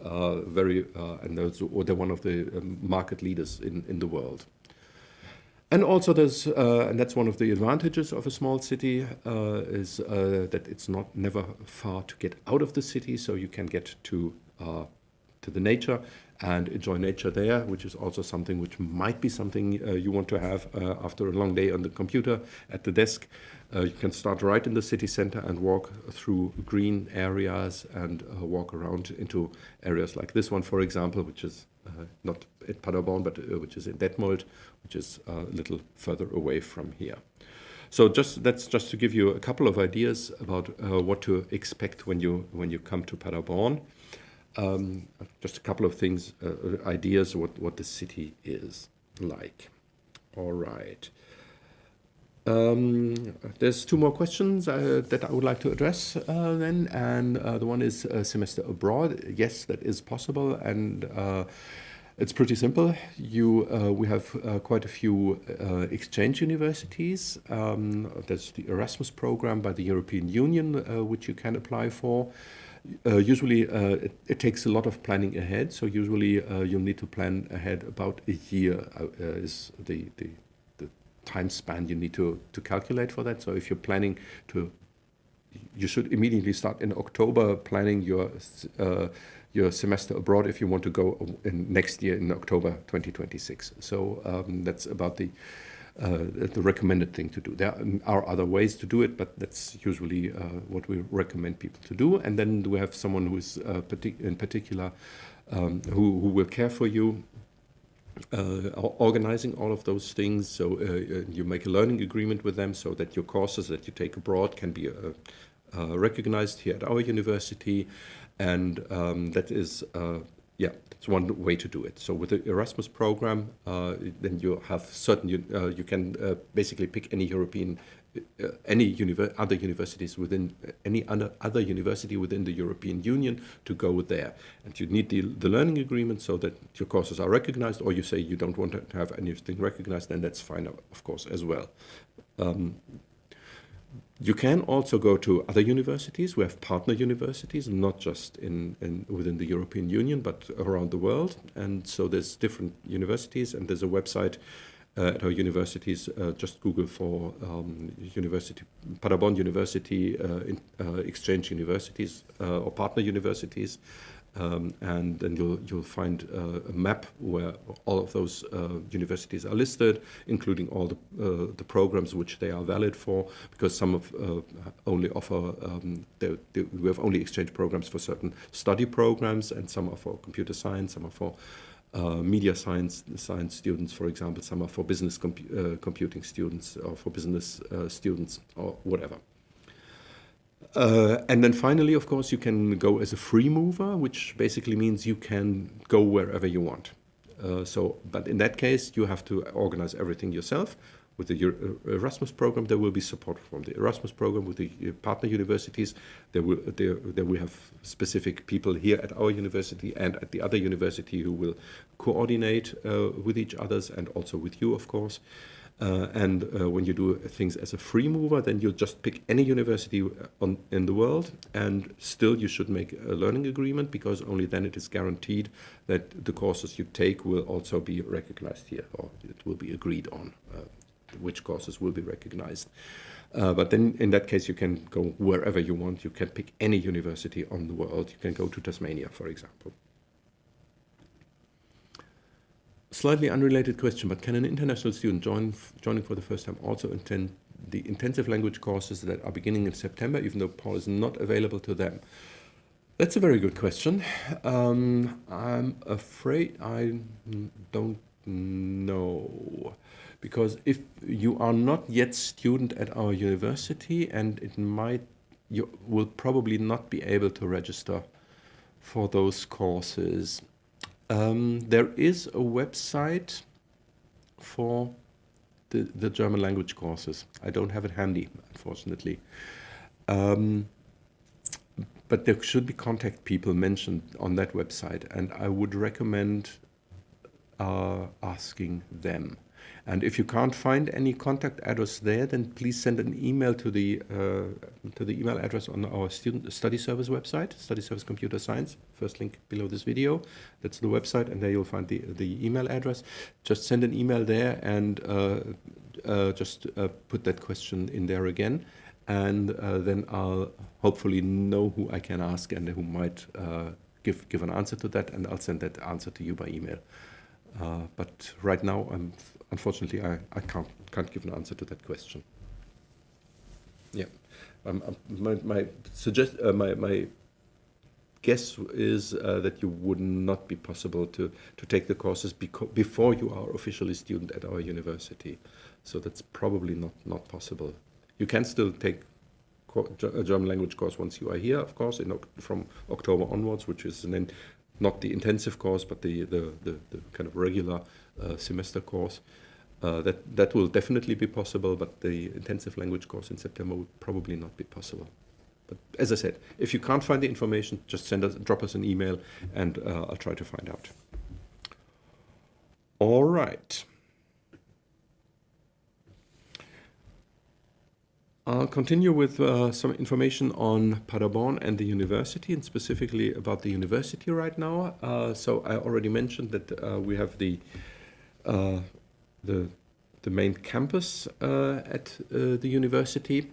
and they're one of the market leaders in the world. And also there's, and that's one of the advantages of a small city, is that it's never far to get out of the city, so you can get to the nature and enjoy nature there, which is also something which might be something you want to have after a long day on the computer at the desk. You can start right in the city center and walk through green areas and walk around into areas like this one, for example, which is not at Paderborn, but which is in Detmold, which is a little further away from here. So that's just to give you a couple of ideas about what to expect when you come to Paderborn. Just a couple of things, ideas what the city is like. All right. There's two more questions that I would like to address then, and the one is semester abroad. Yes, that is possible, and it's pretty simple. We have quite a few exchange universities. There's the Erasmus program by the European Union, which you can apply for. Usually it takes a lot of planning ahead, so usually you'll need to plan ahead about a year is the time span you need to calculate for that. So if you're planning you should immediately start in October planning your semester abroad if you want to go next year in October 2026. So that's about the recommended thing to do. There are other ways to do it, but that's usually what we recommend people to do. And then we have someone who is in particular who will care for you, organizing all of those things. So you make a learning agreement with them so that your courses that you take abroad can be recognized here at our university. And that is, that's one way to do it. So with the Erasmus program, then you have certain, you can basically pick any European, other universities within, any other university within the European Union to go there. And you need the learning agreement so that your courses are recognized, or you say you don't want to have anything recognized, then that's fine, of course, as well. You can also go to other universities. We have partner universities, not just within the European Union, but around the world. And so there's different universities, and there's a website at our universities. Just Google for Paderborn University, exchange universities or partner universities. And then you'll find a map where all of those universities are listed, including all the programs which they are valid for, because some of only offer, we have only exchange programs for certain study programs, and some are for computer science, some are for media science students, for example, some are for business computing students, or for business students, or whatever. And then finally, of course, you can go as a free mover, which basically means you can go wherever you want. But in that case, you have to organize everything yourself. With the Erasmus program, there will be support from the Erasmus program. With the partner universities, there we have specific people here at our university and at the other university who will coordinate with each others, and also with you, of course. When you do things as a free mover, then you just pick any university in the world, and still you should make a learning agreement, because only then it is guaranteed that the courses you take will also be recognized here, or it will be agreed on which courses will be recognized. But then in that case, you can go wherever you want. You can pick any university on the world. You can go to Tasmania, for example. Slightly unrelated question, but can an international student joining for the first time also attend the intensive language courses that are beginning in September, even though PAL is not available to them? That's a very good question. I'm afraid I don't know, because if you are not yet student at our university, and you will probably not be able to register for those courses. There is a website for the German language courses. I don't have it handy, unfortunately. but there should be contact people mentioned on that website, and I would recommend asking them. And if you can't find any contact address there, then please send an email to the email address on our student study service website, Study Service Computer Science. First link below this video. That's the website, and there you'll find the email address. Just send an email there and just put that question in there again, and then I'll hopefully know who I can ask and who might give an answer to that, and I'll send that answer to you by email. But right now, unfortunately, I can't give an answer to that question. Yeah, my guess is that you would not be possible to take the courses before you are officially a student at our university. So that's probably not possible. You can still take a German language course once you are here, of course, from October onwards, which is then not the intensive course, but the kind of regular semester course. That will definitely be possible, but the intensive language course in September would probably not be possible. But as I said, if you can't find the information, just drop us an email, and I'll try to find out. All right. I'll continue with some information on Paderborn and the university, and specifically about the university right now. So I already mentioned that we have the main campus at the university,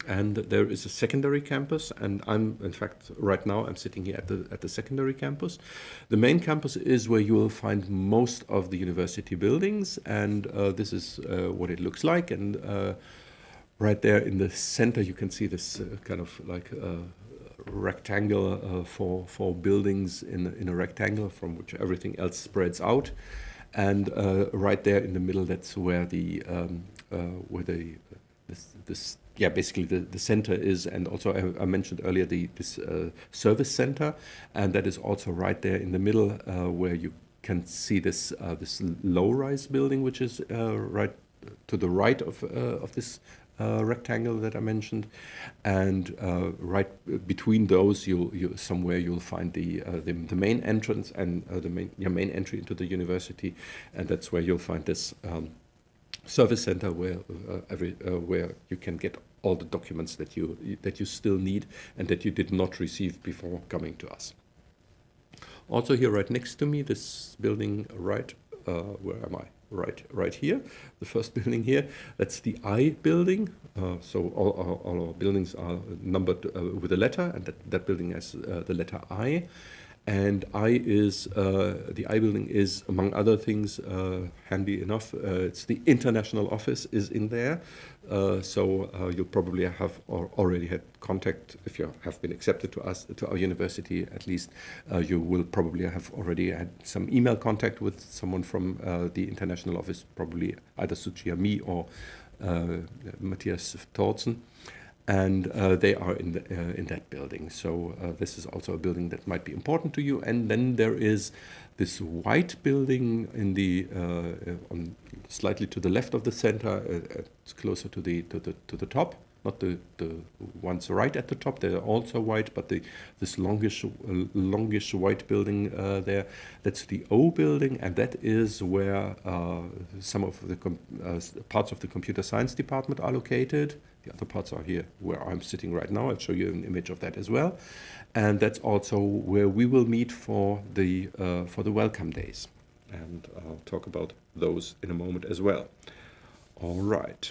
and there is a secondary campus, and in fact right now I'm sitting here at the secondary campus. The main campus is where you will find most of the university buildings, and this is what it looks like. And right there in the center, you can see this kind of like rectangle, four buildings in a rectangle from which everything else spreads out. And right there in the middle, that's where basically the center is. And also I mentioned earlier this service center, and that is also right there in the middle, where you can see this low-rise building, which is right to the right of this rectangle that I mentioned, and right between those, you'll find the main entrance and your main entry into the university, and that's where you'll find this service center where you can get all the documents that you still need and that you did not receive before coming to us. Also here, right next to me, this building, right, where am I? Right here, the first building here, that's the I building. So all our buildings are numbered with a letter, and that building has the letter I. And the I building is, among other things, handy enough. It's the international office is in there. So you'll probably have already had contact, if you have been accepted to our university at least. You will probably have already had some email contact with someone from the international office, probably either Suchi, me, or Matthias Tortzen. And they are in that building. So this is also a building that might be important to you. And then there is this white building in the slightly to the left of the center. It's closer to the top, not the ones right at the top. They're also white, but this longish white building there, that's the O building, and that is where some of the parts of the computer science department are located. The other parts are here where I'm sitting right now. I'll show you an image of that as well. And that's also where we will meet for the welcome days. And I'll talk about those in a moment as well. All right.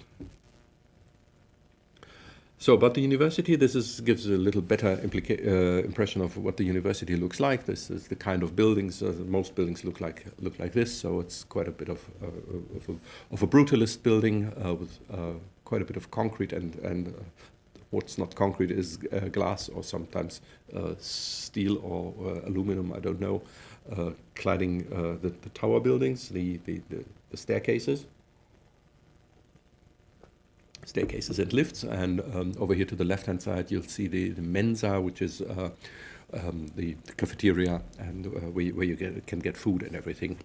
So about the university, this gives a little better impression of what the university looks like. This is the kind of buildings. Most buildings look like this. So it's quite a bit of a brutalist building with quite a bit of concrete, and what's not concrete is glass, or sometimes steel or aluminum, I don't know, cladding the tower buildings, the staircases and lifts. And over here to the left-hand side, you'll see the Mensa, which is the cafeteria, and where you can get food and everything.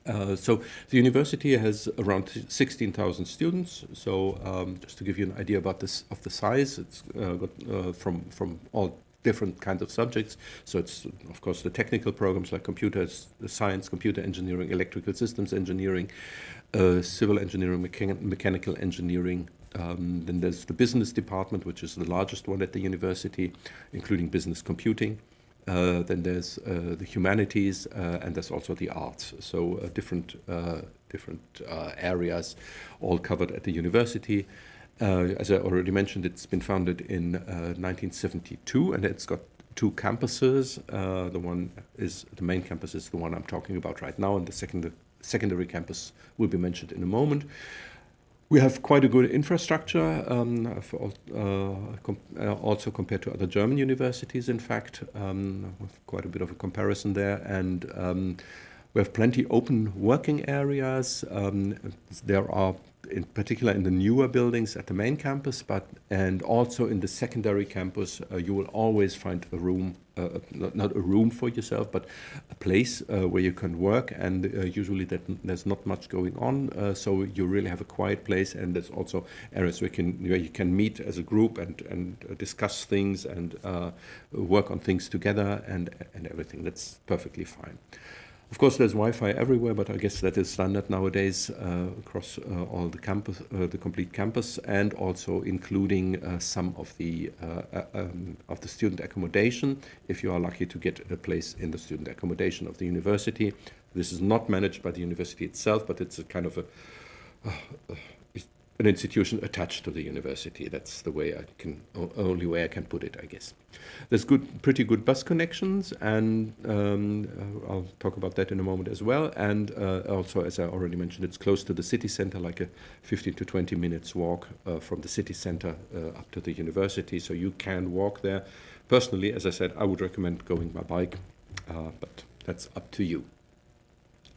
So the university has around 16,000 students. So just to give you an idea about this of the size, it's got from all different kinds of subjects. So it's of course the technical programs like computer science, computer engineering, electrical systems engineering, civil engineering, mechanical engineering. Then there's the business department, which is the largest one at the university, including business computing. Then there's the humanities, and there's also the arts. So different areas, all covered at the university. As I already mentioned, it's been founded in 1972, and it's got two campuses. The main campus is the one I'm talking about right now, and the secondary campus will be mentioned in a moment. We have quite a good infrastructure, also compared to other German universities, in fact. With quite a bit of a comparison there. And we have plenty open working areas. There are, in particular, in the newer buildings at the main campus, and also in the secondary campus, you will always find a room, not a room for yourself, but a place where you can work. And usually there's not much going on, so you really have a quiet place. And there's also areas where you can meet as a group and discuss things and work on things together and everything. That's perfectly fine. Of course, there's Wi-Fi everywhere, but I guess that is standard nowadays across all the campus, the complete campus, and also including some of the student accommodation, if you are lucky to get a place in the student accommodation of the university. This is not managed by the university itself, but it's a kind of an institution attached to the university. That's the way only way I can put it, I guess. There's pretty good bus connections, and I'll talk about that in a moment as well. And also, as I already mentioned, it's close to the city center, like a 15 to 20 minutes walk from the city center up to the university. So you can walk there. Personally, as I said, I would recommend going by bike, but that's up to you.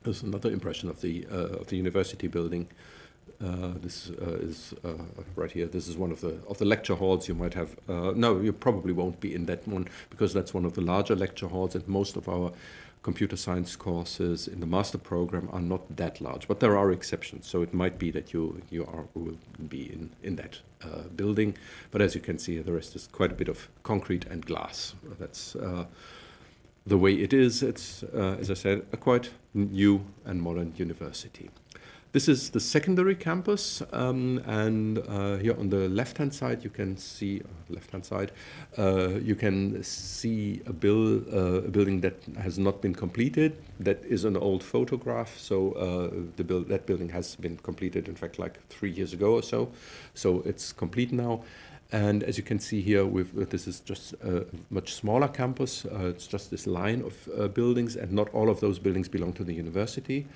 There's another impression of the university building. This is right here. This is one of the lecture halls you might have. No, you probably won't be in that one, because that's one of the larger lecture halls, and most of our computer science courses in the master program are not that large. But there are exceptions, so it might be that you will be in that building. But as you can see, the rest is quite a bit of concrete and glass. That's the way it is. It's, as I said, a quite new and modern university. This is the secondary campus, and here on the left-hand side you can see a building that has not been completed. That is an old photograph. So that building has been completed, in fact, like 3 years ago or so. So it's complete now. And as you can see here, this is just a much smaller campus. It's just this line of buildings, and not all of those buildings belong to the university.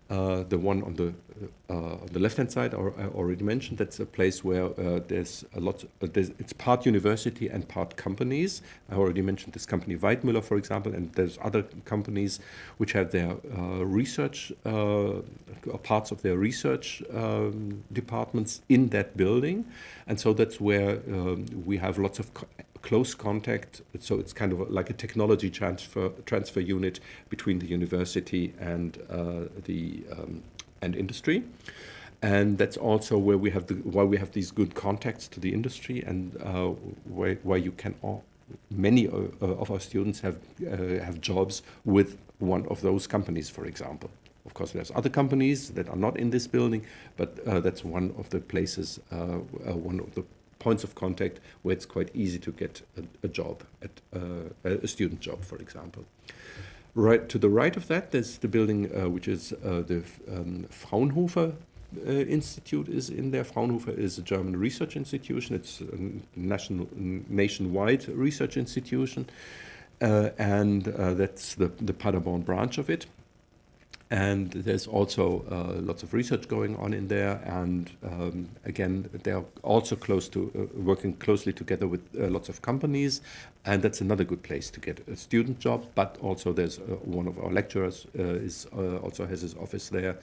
The one on the left-hand side, I already mentioned, that's a place where there's a lot. It's part university and part companies. I already mentioned this company Weidmüller, for example, and there's other companies which have their research, parts of their research departments in that building, and so that's where we have lots of close contact. So it's kind of like a technology transfer unit between the university and and industry, and that's also where why we have these good contacts to the industry, and where you can many of our students have jobs with one of those companies, for example. Of course, there's other companies that are not in this building, but that's one of the places, one of the points of contact where it's quite easy to get a job, a student job, for example. Right to the right of that, there's the building which is the Fraunhofer Institute is in there. Fraunhofer is a German research institution. It's a nationwide research institution, and that's the Paderborn branch of it. And there's also lots of research going on in there, and again, they're also working closely together with lots of companies, and that's another good place to get a student job. But also, there's one of our lecturers also has his office there,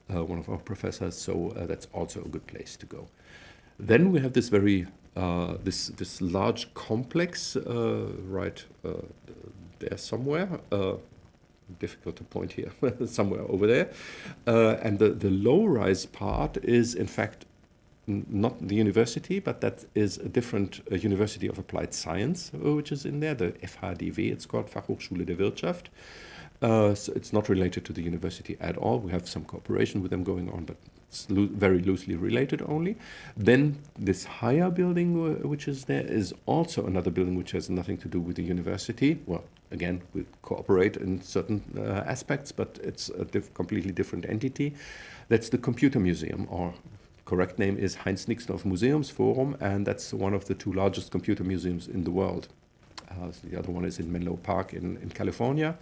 one of our professors, so that's also a good place to go. Then we have this this large complex right there somewhere. difficult to point here, somewhere over there. And the low-rise part is, in fact, not the university, but that is a different University of Applied Science, which is in there, the FHDW, it's called Fachhochschule der Wirtschaft. So it's not related to the university at all. We have some cooperation with them going on, but it's very loosely related only. Then this higher building, which is there, is also another building which has nothing to do with the university. Well, again, we cooperate in certain aspects, but it's a completely different entity. That's the Computer Museum, or correct name is Heinz Nixdorf Museumsforum, and that's one of the two largest computer museums in the world. So the other one is in Menlo Park in California,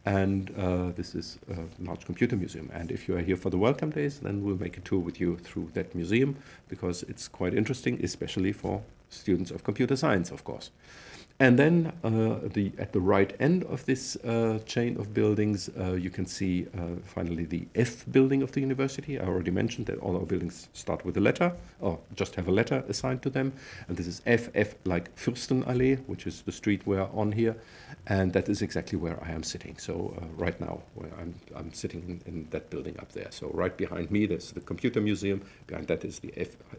and this is a large computer museum. And if you are here for the Welcome Days, then we'll make a tour with you through that museum, because it's quite interesting, especially for students of computer science, of course. And then at the right end of this chain of buildings, you can see finally the F building of the university. I already mentioned that all our buildings start with a letter, or just have a letter assigned to them. And this is F like Fürstenallee, which is the street we're on here. And that is exactly where I am sitting. So right now, where I'm sitting in that building up there. So right behind me, there's the Computer Museum. Behind that is the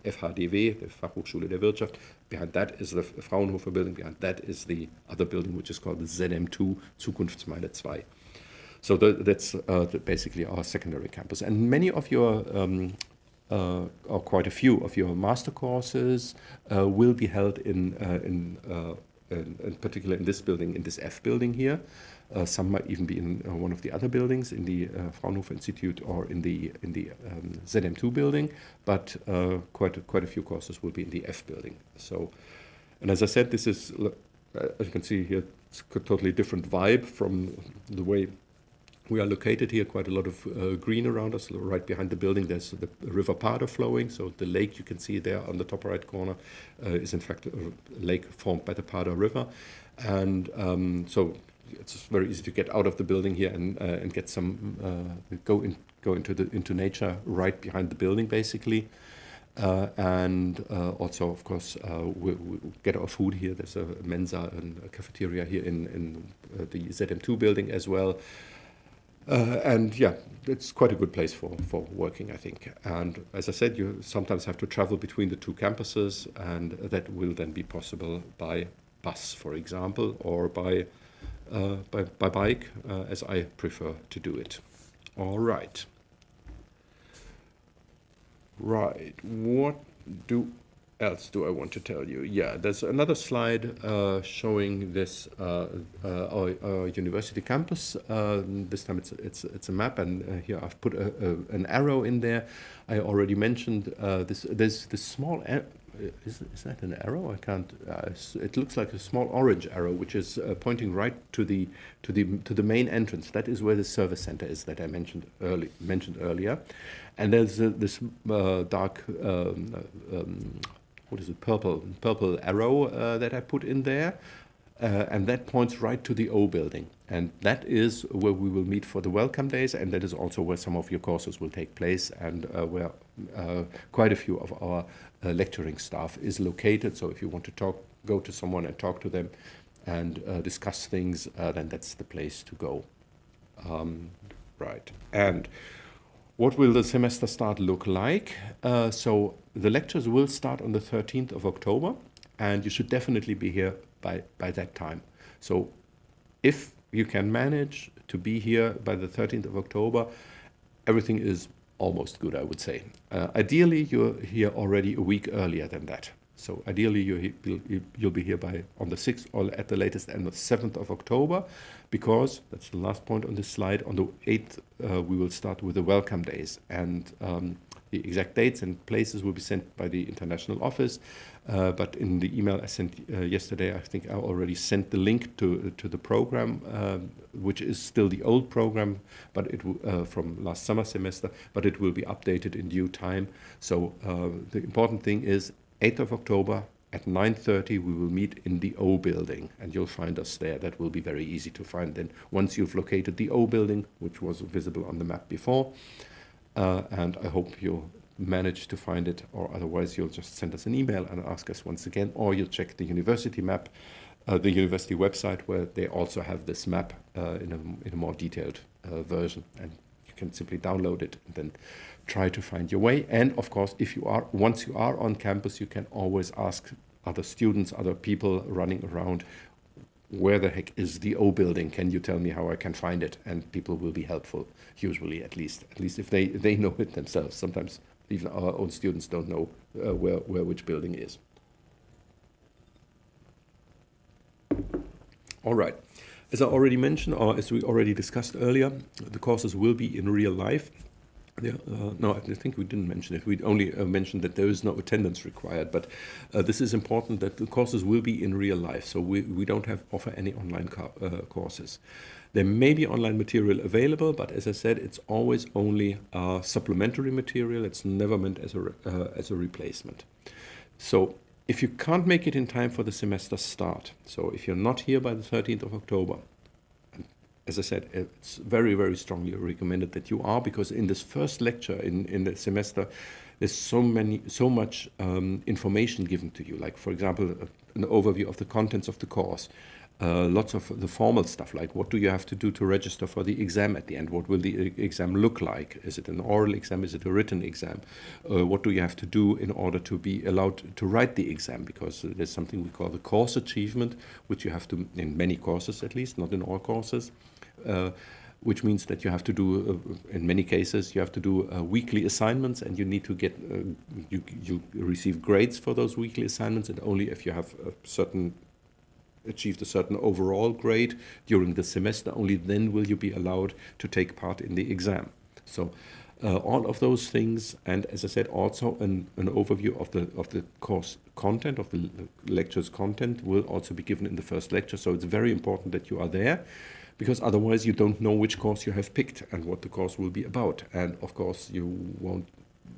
FHDW, the Fachhochschule der Wirtschaft. Behind that is the Fraunhofer building. Behind that is the other building, which is called the ZM2, Zukunftsmeile 2. So that's basically our secondary campus. And many of your, or quite a few of your master courses will be held in particular in this building, in this F building here. Some might even be in one of the other buildings, in the Fraunhofer Institute or in the ZM2 building, but quite a few courses will be in the F building. So, and as I said, this is, as you can see here, it's a totally different vibe from the way we are located here. Quite a lot of green around us. Right behind the building, there's the River Pader flowing. So the lake you can see there on the top right corner is in fact a lake formed by the Pader River. And so it's very easy to get out of the building here and get some, go into nature right behind the building, basically. And also, of course, we get our food here. There's a Mensa and a cafeteria here in the ZM2 building as well. And yeah, it's quite a good place for working, I think. And as I said, you sometimes have to travel between the two campuses, and that will then be possible by bus, for example, or by bike, as I prefer to do it. All right. Right, what else do I want to tell you? Yeah, there's another slide showing this our university campus. This time it's a map, and here I've put an arrow in there. I already mentioned this. There's this small. Is that an arrow? I can't. It looks like a small orange arrow, which is pointing right to the main entrance. That is where the service center is that I mentioned earlier. And there's this dark, what is it, purple arrow that I put in there, and that points right to the O building. And that is where we will meet for the Welcome Days, and that is also where some of your courses will take place, and where quite a few of our lecturing staff is located. So if you want to go to someone and talk to them and discuss things, then that's the place to go. Right. And what will the semester start look like? So the lectures will start on the 13th of October, and you should definitely be here by that time. So if you can manage to be here by the 13th of October, everything is almost good, I would say. Ideally, you're here already a week earlier than that. So ideally, you'll be here on the 6th or at the latest end of 7th of October, because that's the last point on this slide. On the 8th, we will start with the Welcome Days, and the exact dates and places will be sent by the international office. But in the email I sent yesterday, I think I already sent the link to the program, which is still the old program, but it from last summer semester, but it will be updated in due time. So the important thing is 8th of October at 9:30 we will meet in the O building, and you'll find us there. That will be very easy to find then once you've located the O building, which was visible on the map before. And I hope you'll manage to find it, or otherwise you'll just send us an email and ask us once again, or you'll check the university map the university website, where they also have this map in a more detailed version, and you can simply download it and then try to find your way. And of course, once you are on campus, you can always ask other students, other people running around, where the heck is the O building? Can you tell me how I can find it? And people will be helpful, usually, at least if they know it themselves. Sometimes even our own students don't know where which building is. All right. As I already mentioned, or as we already discussed earlier, the courses will be in real life. No, I think we didn't mention it. We only mentioned that there is no attendance required. But this is important, that the courses will be in real life. So we don't offer any online courses. There may be online material available, but as I said, it's always only supplementary material. It's never meant as a replacement. So if you can't make it in time for the semester start, so if you're not here by the 13th of October, as I said, it's very, very strongly recommended that you are, because in this first lecture in the semester, there's so much information given to you. Like, for example, an overview of the contents of the course, lots of the formal stuff, like what do you have to do to register for the exam at the end? What will the exam look like? Is it an oral exam? Is it a written exam? What do you have to do in order to be allowed to write the exam? Because there's something we call the course achievement, which you have to, in many courses at least, not in all courses, which means that you have to do, in many cases, you have to do weekly assignments, and you need to get, you receive grades for those weekly assignments, and only if you have achieved a certain overall grade during the semester, only then will you be allowed to take part in the exam. So all of those things, and as I said, also an overview of the course content, of the lecture's content, will also be given in the first lecture. So it's very important that you are there, because otherwise you don't know which course you have picked and what the course will be about. And of course you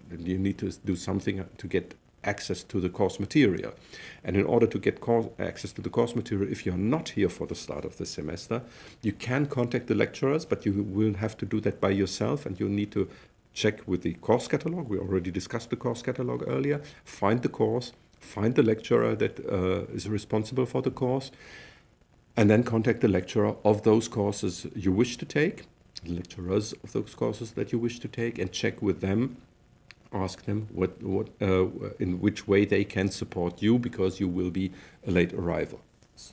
need to do something to get access to the course material. And in order to get access to the course material, if you're not here for the start of the semester, you can contact the lecturers, but you will have to do that by yourself, and you'll need to check with the course catalog. We already discussed the course catalog earlier. Find the course, find the lecturer that is responsible for the course, and then contact the lecturer of those courses you wish to take, lecturers of those courses that you wish to take, and check with them, ask them in which way they can support you, because you will be a late arrival.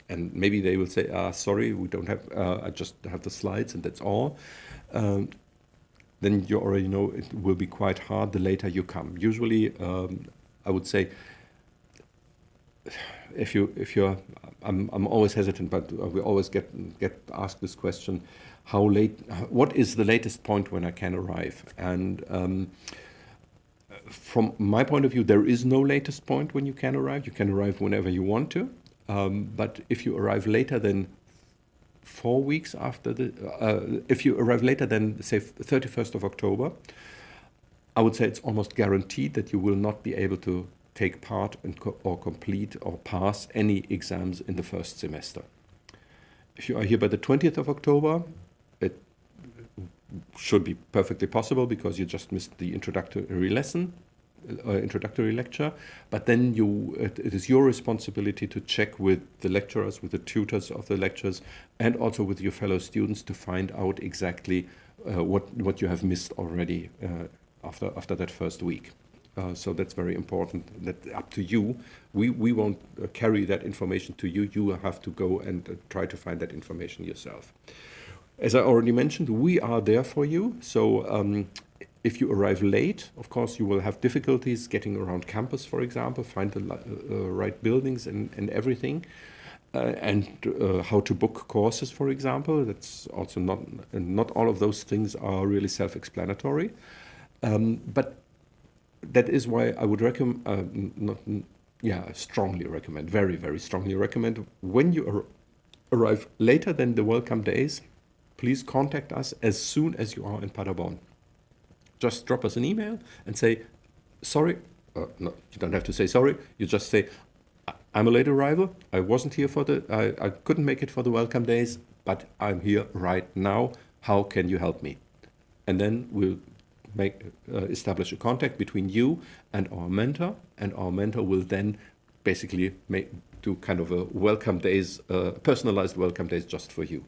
And maybe they will say, sorry, we don't have, I just have the slides and that's all. Then you already know it will be quite hard the later you come. Usually, I would say, if you're, I'm always hesitant, but we always get asked this question: how late? What is the latest point when I can arrive? And from my point of view, there is no latest point when you can arrive. You can arrive whenever you want to. But if you arrive later than 4 weeks after if you arrive later than, say, 31st of October, I would say it's almost guaranteed that you will not be able to take part or complete or pass any exams in the first semester. If you are here by the 20th of October, it should be perfectly possible, because you just missed the introductory lesson, introductory lecture. But then it is your responsibility to check with the lecturers, with the tutors of the lectures, and also with your fellow students, to find out exactly what you have missed already after that first week. So that's very important. That up to you. We won't carry that information to you. You will have to go and try to find that information yourself. As I already mentioned, we are there for you. So if you arrive late, of course, you will have difficulties getting around campus, for example, find the right buildings and everything. And how to book courses, for example. That's also not all of those things are really self-explanatory. But that is why I would strongly recommend, very, very strongly recommend, when you arrive later than the welcome days, please contact us as soon as you are in Paderborn. Just drop us an email and say, sorry. No, you don't have to say sorry. You just say, I'm a late arrival. I wasn't here I couldn't make it for the welcome days, but I'm here right now. How can you help me? And then we'll establish a contact between you and our mentor will then basically do kind of a welcome days, personalized welcome days just for you.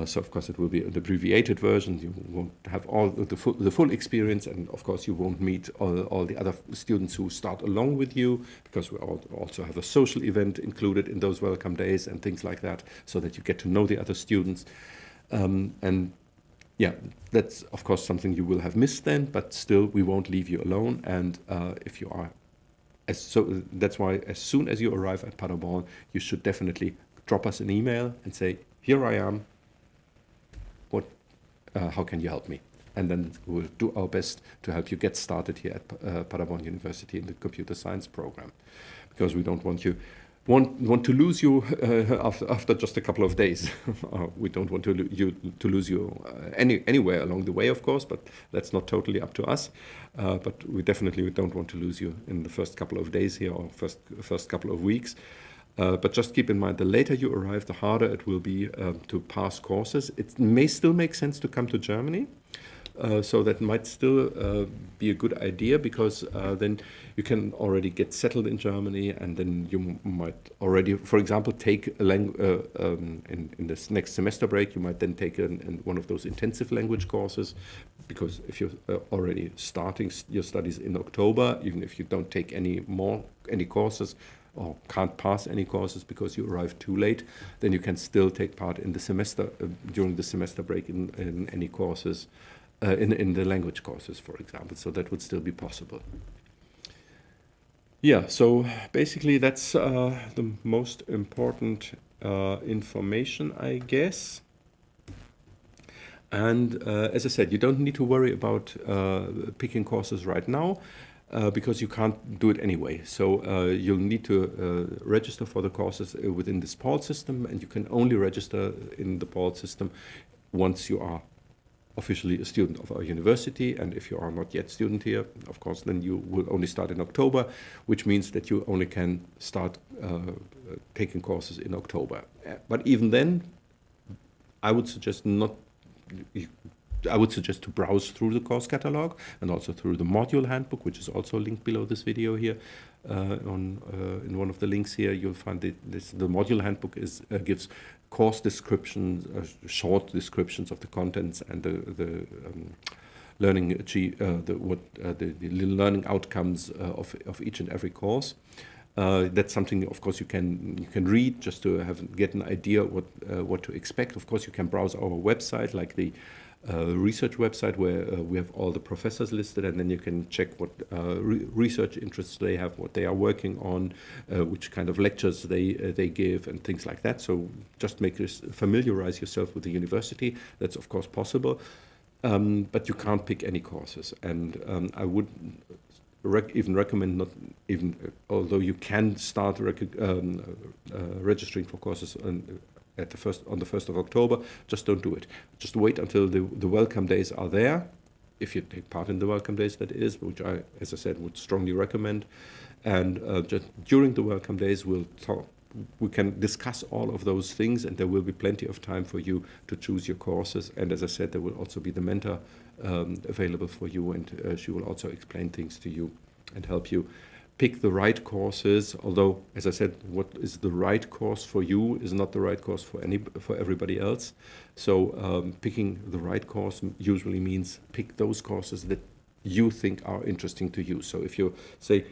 So of course it will be an abbreviated version. You won't have all the full experience, and of course you won't meet all the other students who start along with you, because we also have a social event included in those welcome days and things like that, so that you get to know the other students. And yeah, that's of course something you will have missed then, but still we won't leave you alone. And if you are, so that's why as soon as you arrive at Paderborn, you should definitely drop us an email and say, here I am. How can you help me? And then we'll do our best to help you get started here at Paderborn University in the computer science program, because we don't want to lose you after just a couple of days. We don't want to lose you anywhere along the way, of course, but that's not totally up to us. But we definitely don't want to lose you in the first couple of days here, or first couple of weeks. But just keep in mind, the later you arrive, the harder it will be to pass courses. It may still make sense to come to Germany. So that might still be a good idea, because then you can already get settled in Germany, and then you might already, for example, take a in this next semester break, you might then take one of those intensive language courses, because if you're already starting your studies in October, even if you don't take any courses, or can't pass any courses because you arrived too late, then you can still take part in the semester, during the semester break in any courses, in the language courses, for example. So that would still be possible. Yeah, so basically that's the most important information, I guess. And as I said, you don't need to worry about picking courses right now. Because you can't do it anyway. So you'll need to register for the courses within this PAUL system, and you can only register in the PAUL system once you are officially a student of our university. And if you are not yet student here, of course, then you will only start in October, which means that you only can start taking courses in October. But even then, I would suggest to browse through the course catalog and also through the module handbook, which is also linked below this video here. In one of the links here, you'll find the module handbook gives course descriptions, short descriptions of the contents and the learning learning outcomes of each and every course. That's something, of course, you can read just to get an idea what to expect. Of course, you can browse our website, like the research website, where we have all the professors listed, and then you can check what research interests they have, what they are working on, which kind of lectures they give, and things like that. So just familiarize yourself with the university. That's of course possible, but you can't pick any courses, and I would even recommend not even, although you can start registering for courses on the 1st of October, just don't do it. Just wait until the welcome days are there, if you take part in the welcome days, that is, which I, as I said, would strongly recommend. And just during the welcome days, we can discuss all of those things, and there will be plenty of time for you to choose your courses. And as I said, there will also be the mentor available for you, and she will also explain things to you and help you pick the right courses. Although, as I said, what is the right course for you is not the right course for everybody else. So picking the right course usually means pick those courses that you think are interesting to you. So if you say,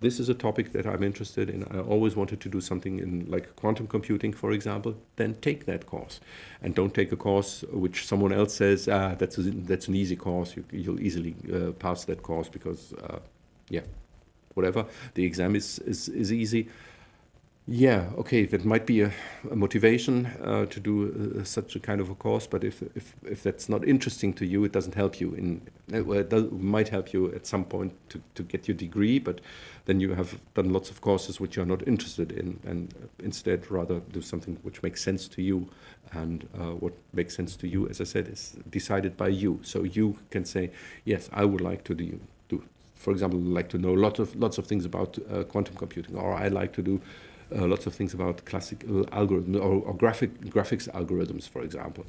this is a topic that I'm interested in, I always wanted to do something in like quantum computing, for example, then take that course. And don't take a course which someone else says, that's an easy course, you'll easily pass that course because, whatever, the exam is easy. Yeah, okay, that might be a motivation to do such a kind of a course, but if that's not interesting to you, it doesn't help you. It might help you at some point to get your degree, but then you have done lots of courses which you're not interested in, and instead rather do something which makes sense to you. And what makes sense to you, as I said, is decided by you. So you can say, yes, I would like to do, for example, like to know lots of things about quantum computing, or I like to do lots of things about classical algorithms or graphics algorithms, for example,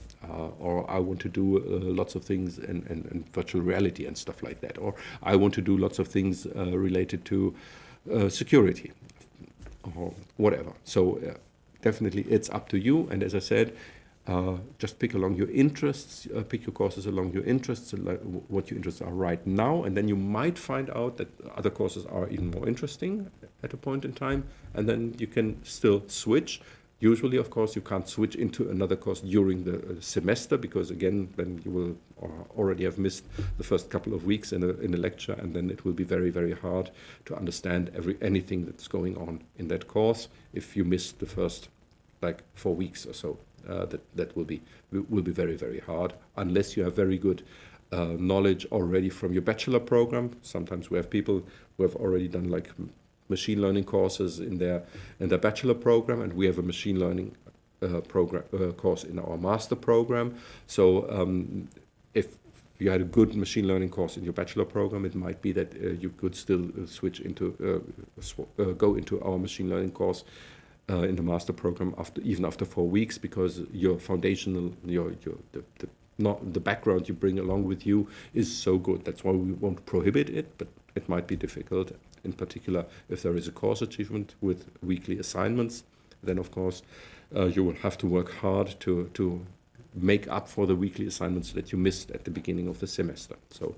or I want to do lots of things in virtual reality and stuff like that, or I want to do lots of things related to security. or whatever. So definitely it's up to you. And as I said, just pick along your interests, pick your courses along your interests, like what your interests are right now, and then you might find out that other courses are even more interesting at a point in time, and then you can still switch. Usually, of course, you can't switch into another course during the semester, because again, then you will already have missed the first couple of weeks in a lecture, and then it will be very, very hard to understand anything that's going on in that course if you miss the first like 4 weeks or so. That will be very, very hard unless you have very good knowledge already from your bachelor program. Sometimes we have people who have already done like machine learning courses in their bachelor program, and we have a machine learning course in our master program. So if you had a good machine learning course in your bachelor program, it might be that you could still switch into go into our machine learning course in the master program even after 4 weeks, because your foundational, the background you bring along with you is so good. That's why we won't prohibit it, but it might be difficult, in particular if there is a course achievement with weekly assignments. Then of course you will have to work hard to make up for the weekly assignments that you missed at the beginning of the semester. So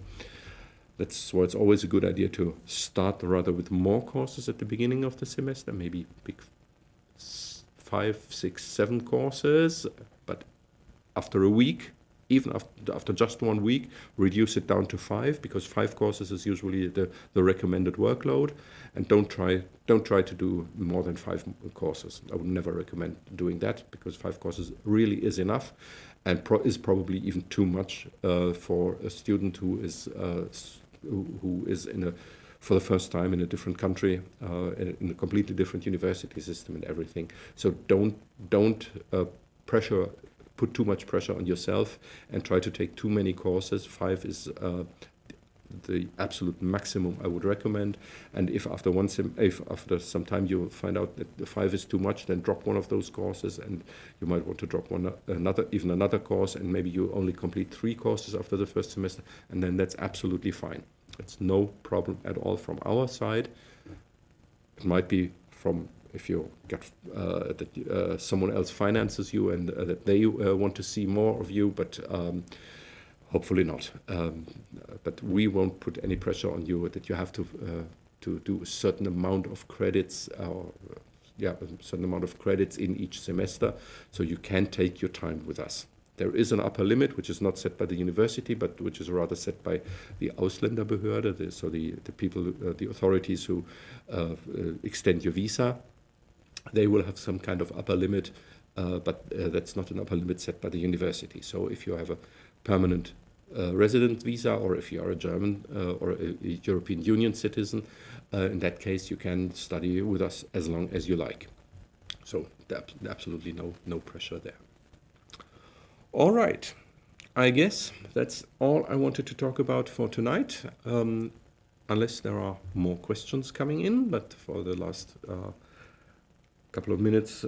that's why it's always a good idea to start rather with more courses at the beginning of the semester, maybe pick 5, 6, 7 courses, but after a week, even after just 1 week, reduce it down to 5, because 5 courses is usually the recommended workload, and don't try to do more than 5 courses. I would never recommend doing that, because 5 courses really is enough, and is probably even too much for a student who is for the first time in a different country, in a completely different university system and everything. So don't put too much pressure on yourself and try to take too many courses. 5 is the absolute maximum I would recommend. And if after some time you find out that the 5 is too much, then drop one of those courses, and you might want to drop another course, and maybe you only complete 3 courses after the first semester, and then that's absolutely fine. It's no problem at all from our side. It might be from if you get that someone else finances you and that they want to see more of you, but hopefully not. But we won't put any pressure on you that you have to do a certain amount of credits, a certain amount of credits in each semester. So you can take your time with us. There is an upper limit, which is not set by the university, but which is rather set by the Ausländerbehörde, so the people, the authorities who extend your visa. They will have some kind of upper limit, but that's not an upper limit set by the university. So if you have a permanent resident visa, or if you are a German or a European Union citizen, in that case you can study with us as long as you like. So absolutely no pressure there. All right, I guess that's all I wanted to talk about for tonight, unless there are more questions coming in. But for the last couple of minutes,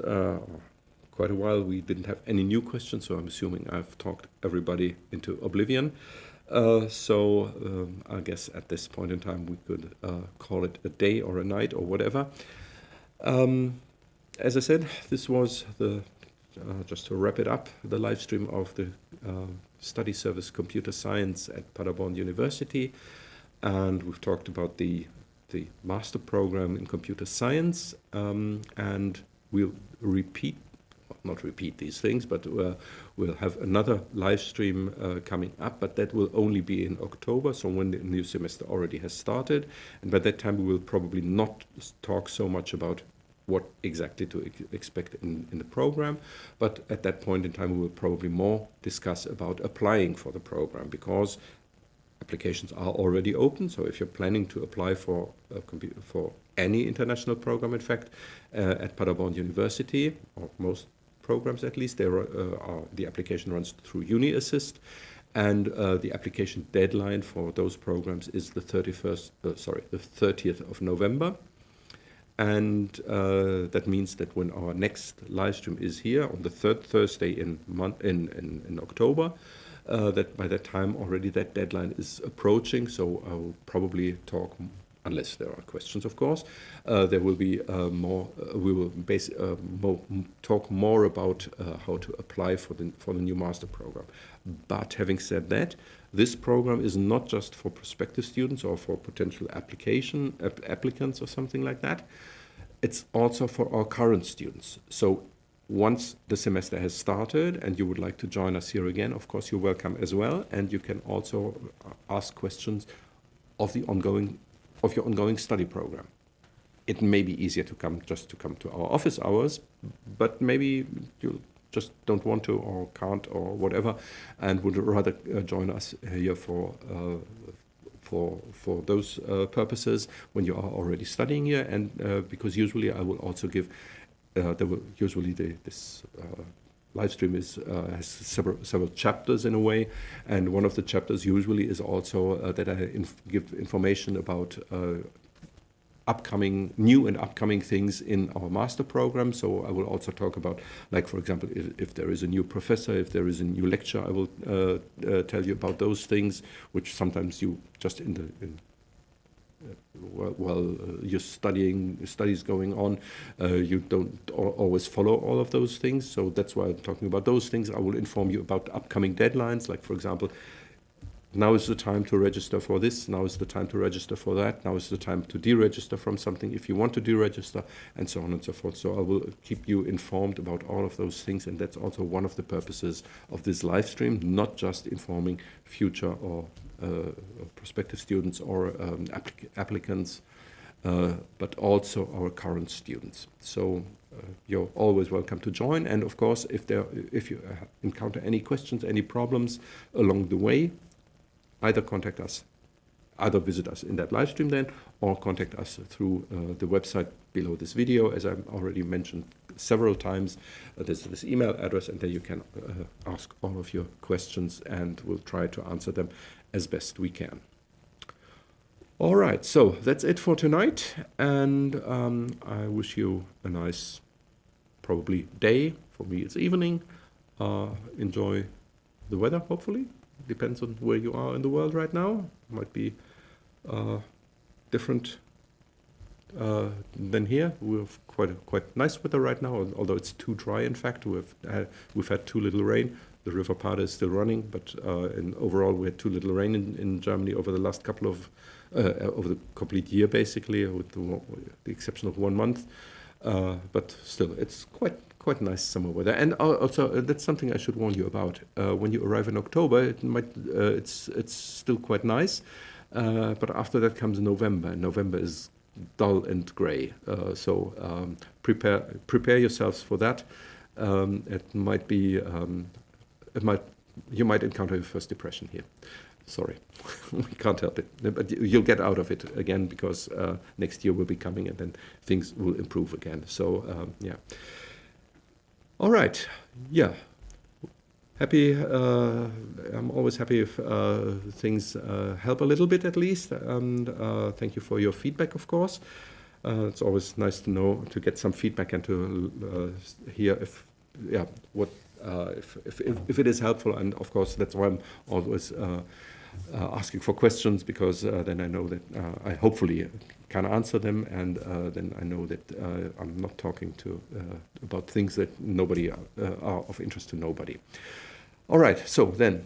quite a while, we didn't have any new questions, so I'm assuming I've talked everybody into oblivion. So I guess at this point in time we could call it a day or a night or whatever. As I said, this was just to wrap it up, the live stream of the study service Computer Science at Paderborn University. And we've talked about the master program in Computer Science. And we'll not repeat these things, but we'll have another live stream coming up, but that will only be in October, so when the new semester already has started. And by that time, we will probably not talk so much about what exactly to expect in the program, but at that point in time we will probably more discuss about applying for the program, because applications are already open. So if you're planning to apply for any international program, in fact, at Paderborn University, or most programs at least, the application runs through UniAssist, and the application deadline for those programs is the 30th of November. And that means that when our next live stream is here on the third Thursday in October, that by that time already that deadline is approaching. So I will probably talk unless there are questions, of course. There will be more. We will talk more about how to apply for the new master program. But having said that, this program is not just for prospective students or for potential applicants or something like that. It's also for our current students. So once the semester has started and you would like to join us here again, of course, you're welcome as well. And you can also ask questions of your ongoing study program. It may be easier to come to our office hours, but maybe you just don't want to or can't or whatever, and would rather join us here for those purposes when you are already studying here. And because usually I will also give, this live stream has several chapters in a way, and one of the chapters usually is also that I give information about new and upcoming things in our master program. So I will also talk about, like, for example, if there is a new professor, if there is a new lecture, I will tell you about those things, which sometimes you just while your studies going on, you don't always follow all of those things. So that's why I'm talking about those things. I will inform you about upcoming deadlines, like, for example, now is the time to register for this, now is the time to register for that, now is the time to deregister from something if you want to deregister, and so on and so forth. So I will keep you informed about all of those things, and that's also one of the purposes of this live stream, not just informing future or prospective students or applicants, but also our current students. So you're always welcome to join. And of course, if you encounter any questions, any problems along the way, either visit us in that live stream then, or contact us through the website below this video. As I've already mentioned several times, there's this email address, and there you can ask all of your questions, and we'll try to answer them as best we can. All right, so that's it for tonight, and I wish you a nice, probably day. For me, it's evening. Enjoy the weather, hopefully. Depends on where you are in the world right now. Might be different than here. We have quite nice weather right now, although it's too dry. In fact, we've had too little rain. The River Pader is still running, but overall we had too little rain in Germany over the last over the complete year, basically, with the exception of 1 month. But still, it's quite nice summer weather. And also, that's something I should warn you about. When you arrive in October, it's still quite nice, but after that comes November, and November is dull and gray. So prepare yourselves for that. You might encounter your first depression here. Sorry, we can't help it. But you'll get out of it again, because next year will be coming, and then things will improve again. So yeah. All right. Yeah. Happy. I'm always happy if things help a little bit at least. And thank you for your feedback, of course. It's always nice to get some feedback and to hear if it is helpful. And of course, that's why I'm always asking for questions, because then I know that I hopefully can answer them, and then I know that I'm not talking about things that are of interest to nobody. All right, so then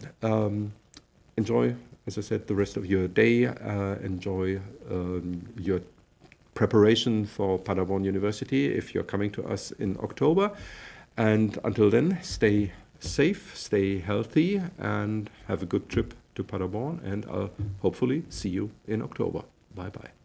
enjoy, as I said, the rest of your day. Enjoy your preparation for Paderborn University if you're coming to us in October. And until then, stay safe, stay healthy, and have a good trip to Paderborn, and I'll hopefully see you in October. Bye-bye.